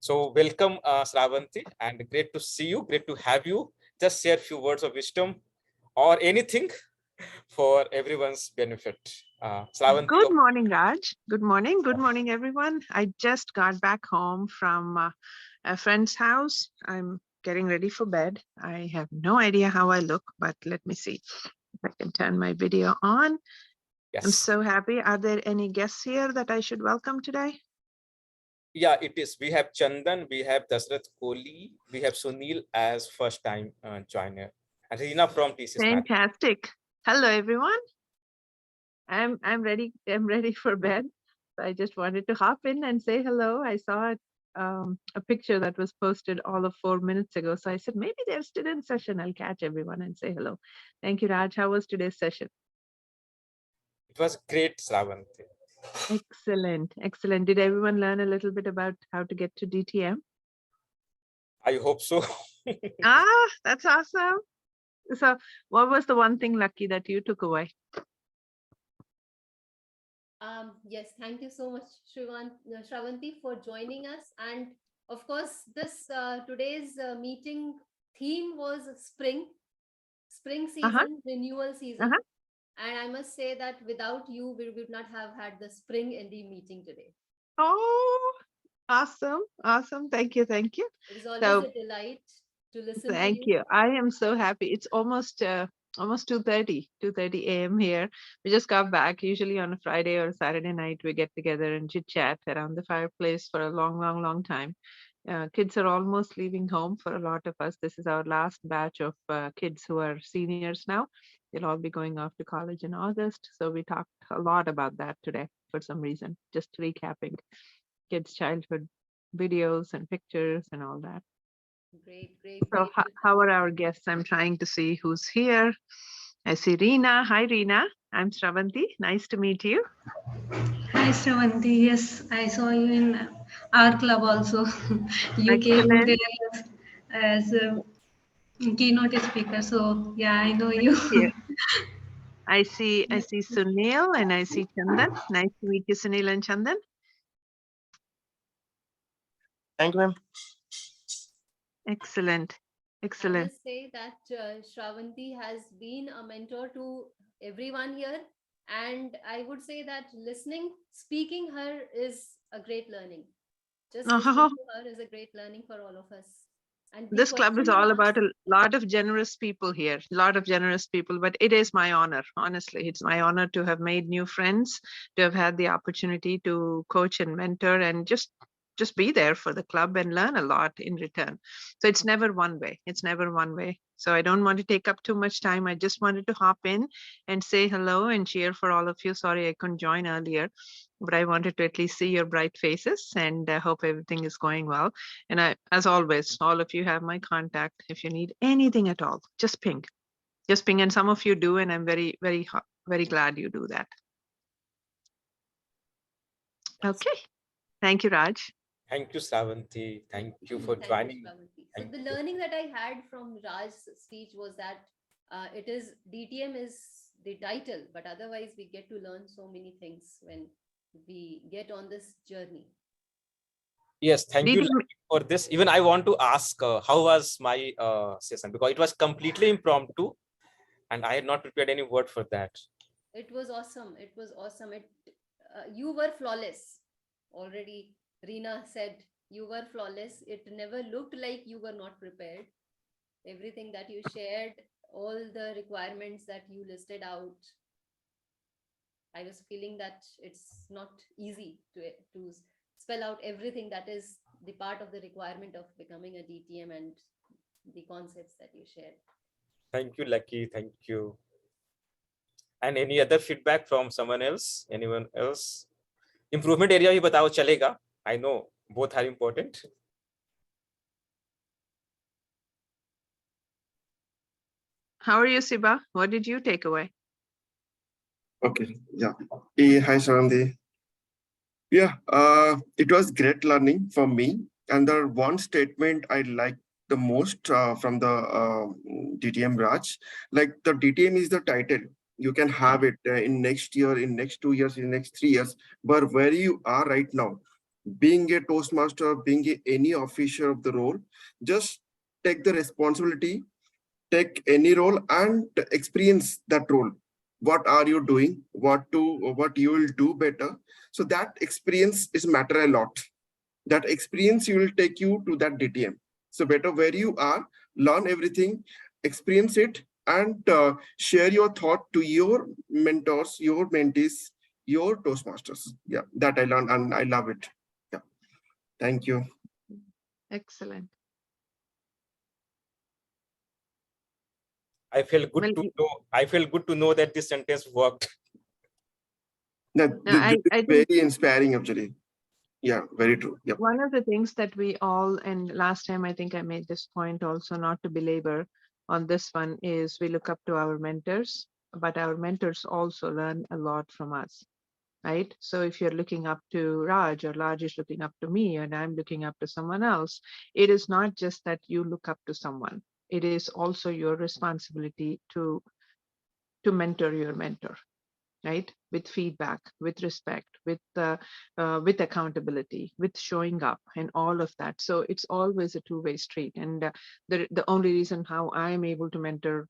So welcome, Shravanti, and great to see you, great to have you. Just share a few words of wisdom or anything for everyone's benefit. Good morning, Raj. Good morning, everyone. I just got back home from a friend's house. I'm getting ready for bed. I have no idea how I look, but let me see if I can turn my video on. Yes. I'm so happy. Are there any guests here that I should welcome today? Yeah, it is. We have Chandan, we have Dasrath Kohli, we have Sunil as first time joiner, and Reena from TCS. Fantastic. Hello, everyone. I'm ready. I'm ready for bed. So I just wanted to hop in and say hello. I saw a picture that was posted all of 4 minutes ago. So I said, maybe they're still in session. I'll catch everyone and say hello. Thank you, Raj. How was today's session? It was great, Shravanti. Excellent. Excellent. Did everyone learn a little bit about how to get to DTM? I hope so. That's awesome. So what was the one thing, Lucky, that you took away? Yes, thank you so much, Shravanti, for joining us. And of course, this today's meeting theme was spring season, renewal season. And I must say that without you, we would not have had the spring ND meeting today. Oh, awesome. Awesome. Thank you. Thank you. It is always a delight to listen to you. Thank you. I am so happy. It's almost 2:30 a.m. here. We just got back. Usually on a Friday or Saturday night, we get together and chit chat around the fireplace for a long time. Kids are almost leaving home for a lot of us. This is our last batch of kids who are seniors now. They'll all be going off to college in August. So we talked a lot about that today for some reason, just recapping kids' childhood videos and pictures and all that. Great. So how are our guests? I'm trying to see who's here. I see Reena. Hi, Reena. I'm Shravanti. Nice to meet you. Hi, Shravanti. Yes, I saw you in our club also. You Excellent. came there as a keynote speaker. So yeah, I know you. Thank you. I see Sunil and I see Chandan. Nice to meet you, Sunil and Chandan. Thank you, ma'am. Excellent. Excellent. I must say that Shravanti has been a mentor to everyone here. And I would say that speaking her is a great learning. Just Oh, listening to her is a great learning for all of us. And the this club is question you all asked, about a lot of generous people here, a lot of generous people, but it is my honor. Honestly, it's my honor to have made new friends, to have had the opportunity to coach and mentor and just be there for the club and learn a lot in return. So it's never one way. It's never one way. So I don't want to take up too much time. I just wanted to hop in and say hello and cheer for all of you. Sorry I couldn't join earlier, but I wanted to at least see your bright faces, and I hope everything is going well. And as always, all of you have my contact. If you need anything at all, just ping. Just ping. And some of you do, and I'm very, very, very glad you do that. Okay. Thank you, Raj. Thank you, Slavanti. Thank you for thank joining. you, Shravanti. So the learning that I had from Raj's speech was that it is DTM is the title, but otherwise we get to learn so many things when we get on this journey. Yes, thank you for this. Even I want to ask, how was my session? Because it was completely impromptu and I had not prepared any word for that. It was awesome. It was awesome. You were flawless. Already, Reena said you were flawless. It never looked like you were not prepared. Everything that you shared, all the requirements that you listed out, I was feeling that it's not easy to spell out everything that is the part of the requirement of becoming a DTM and the concepts that you shared. Thank you, Lucky. Thank you. And any other feedback from someone else? Anyone else? Improvement area ही बताओ चलेगा. I know both are important. How are you, Siba? What did you take away? Okay, yeah. Hi, Sharandi. Yeah, it was great learning for me. And the one statement I like the most from the DTM Raj, like the DTM is the title. You can have it in next year, in next 2 years, in next 3 years, but where you are right now, being a Toastmaster, being any officer of the role, just take the responsibility, take any role and experience that role. What are you doing? What you will do better? So that experience is matter a lot. That experience will take you to that DTM. So better where you are, learn everything, experience it, and share your thought to your mentors, your mentees, your Toastmasters. Yeah, that I learned and I love it. Yeah, thank you. Excellent. I feel good to know. I feel good to know that this sentence worked. This is very inspiring, actually. Yeah, very true. Yep. One of the things that we all, and last time I think I made this point also, not to belabor on this one, is we look up to our mentors, but our mentors also learn a lot from us, right? So if you're looking up to Raj, or Raj is looking up to me, and I'm looking up to someone else, it is not just that you look up to someone. It is also your responsibility to mentor your mentor, right? With feedback, with respect, with accountability, with showing up, and all of that. So it's always a two-way street. And the only reason how I'm able to mentor,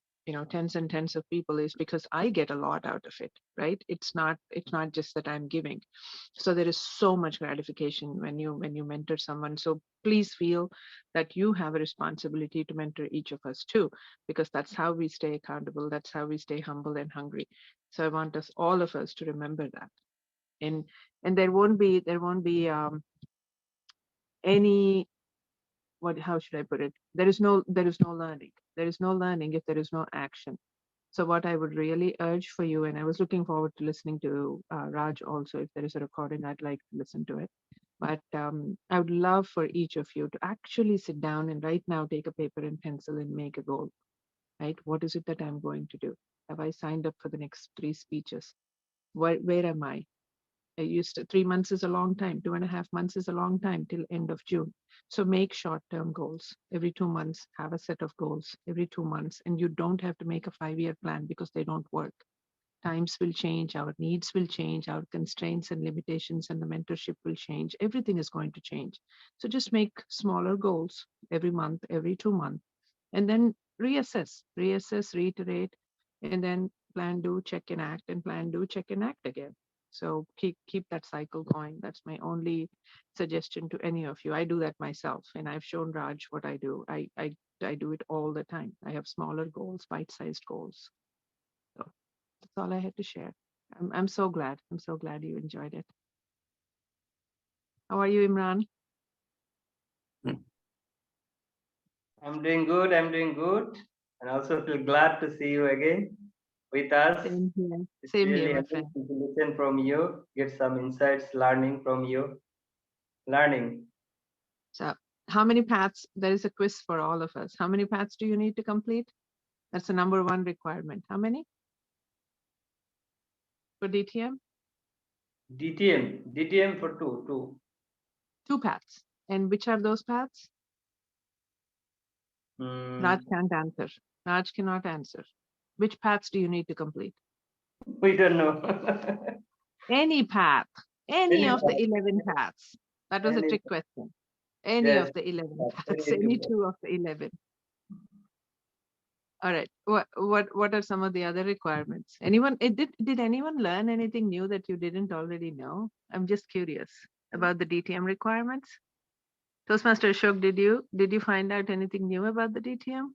tens and tens of people is because I get a lot out of it, right? It's not just that I'm giving. So there is so much gratification when you mentor someone. So please feel that you have a responsibility to mentor each of us too, because that's how we stay accountable. That's how we stay humble and hungry. So I want all of us to remember that. And there won't be any, how should I put it? There is no learning. There is no learning if there is no action. So what I would really urge for you, and I was looking forward to listening to Raj also, if there is a recording, I'd like to listen to it. But I would love for each of you to actually sit down and right now take a paper and pencil and make a goal, right? What is it that I'm going to do? Have I signed up for the next 3 speeches? Where am I? I used to, 3 months is a long time, 2.5 months is a long time till end of June. So make short-term goals. Every 2 months, have a set of goals every 2 months. And you don't have to make a 5-year plan because they don't work. Times will change, our needs will change, our constraints and limitations and the mentorship will change. Everything is going to change. So just make smaller goals every month, every 2 months, and then reassess, reiterate, and then plan, do, check and act, and plan, do, check and act again. So keep that cycle going. That's my only suggestion to any of you. I do that myself, and I've shown Raj what I do. I do it all the time. I have smaller goals, bite-sized goals. So that's all I had to share. I'm so glad. I'm so glad you enjoyed it. How are you, Imran? I'm doing good. I'm doing good. And also feel glad to see you again with us. Same here. It's Same really here, my friend. amazing to listen from you, get some insights, learning from you. Learning. So how many paths? There is a quiz for all of us. How many paths do you need to complete? That's the number one requirement. How many? For DTM? DTM for two. 2 paths. And which are those paths? Raj can't answer. Raj cannot answer. Which paths do you need to complete? We don't know. Any path. Any of the path. 11 paths. That was a Any trick question. Any Yes. of the 11 Yes, paths. any Any path. 2 of the 11. All right. What are some of the other requirements? Anyone? Did anyone learn anything new that you didn't already know? I'm just curious about the DTM requirements. Toastmaster Ashok, did you find out anything new about the DTM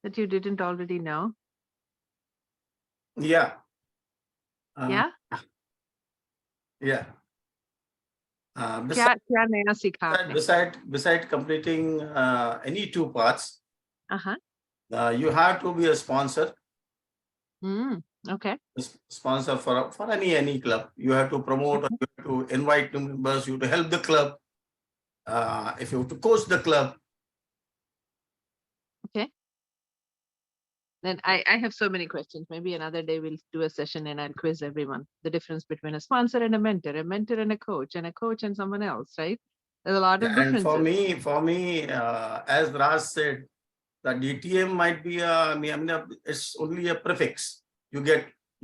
that you didn't already know? Yeah. Yeah. Yeah. क्या नया सीखा आपने? Beside completing any 2 parts, Uh-huh. You have to be a sponsor. Okay. Sponsor for any club. You have to promote, or you have to invite new members, you have to help the club. If you have to coach the club. Okay. Then I have so many questions. Maybe another day we'll do a session and I'll quiz everyone. The difference between a sponsor and a mentor and a coach and someone else, right? There's a lot of differences. And for me, as Raj said, the DTM might be it's only a prefix. You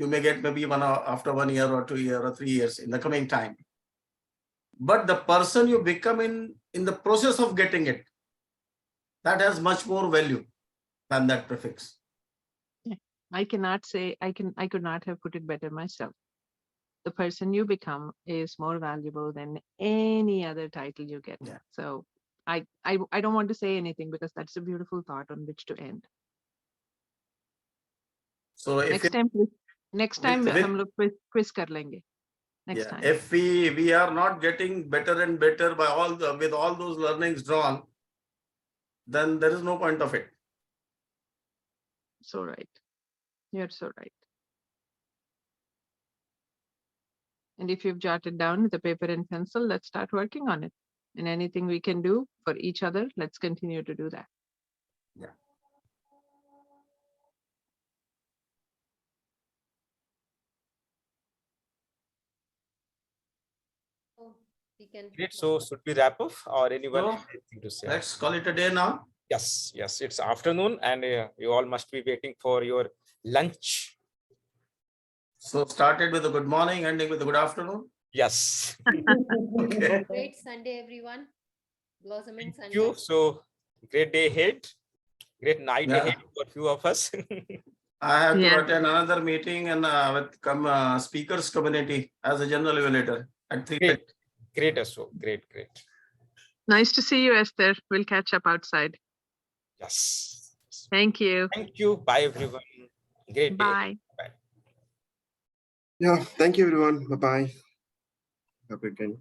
may get maybe after 1 year or 2 years or 3 years in the coming time. But the person you become in the process of getting it, that has much more value than that prefix. I cannot say I could not have put it better myself. The person you become is more valuable than any other title you get. Yeah. So I don't want to say anything because that's a beautiful thought on which to end. So next time हम लोग quiz कर लेंगे. Next time. If we are not getting better and better with all those learnings drawn, then there is no point of it. So right. You're so right. And if you've jotted down with a paper and pencil, let's start working on it. And anything we can do for each other, let's continue to do that. Yeah. Great. So should we wrap up or anyone So, have anything to say? Let's call it a day now. Yes, it's afternoon and you all must be waiting for your lunch. So started with a good morning, ending with a good afternoon. Yes. Okay. Great Sunday, everyone. Blossoming Sunday. Thank you. So great day ahead. Great night ahead for a few of us. I have to attend another meeting and with speakers community as a general evaluator at 3:30. Great, Ashok. Great. Nice to see you, Esther. We'll catch up outside. Yes. Thank you. Thank you. Bye, everyone. Great day. Bye. Yeah, thank you, everyone. Bye-bye. Have a good day.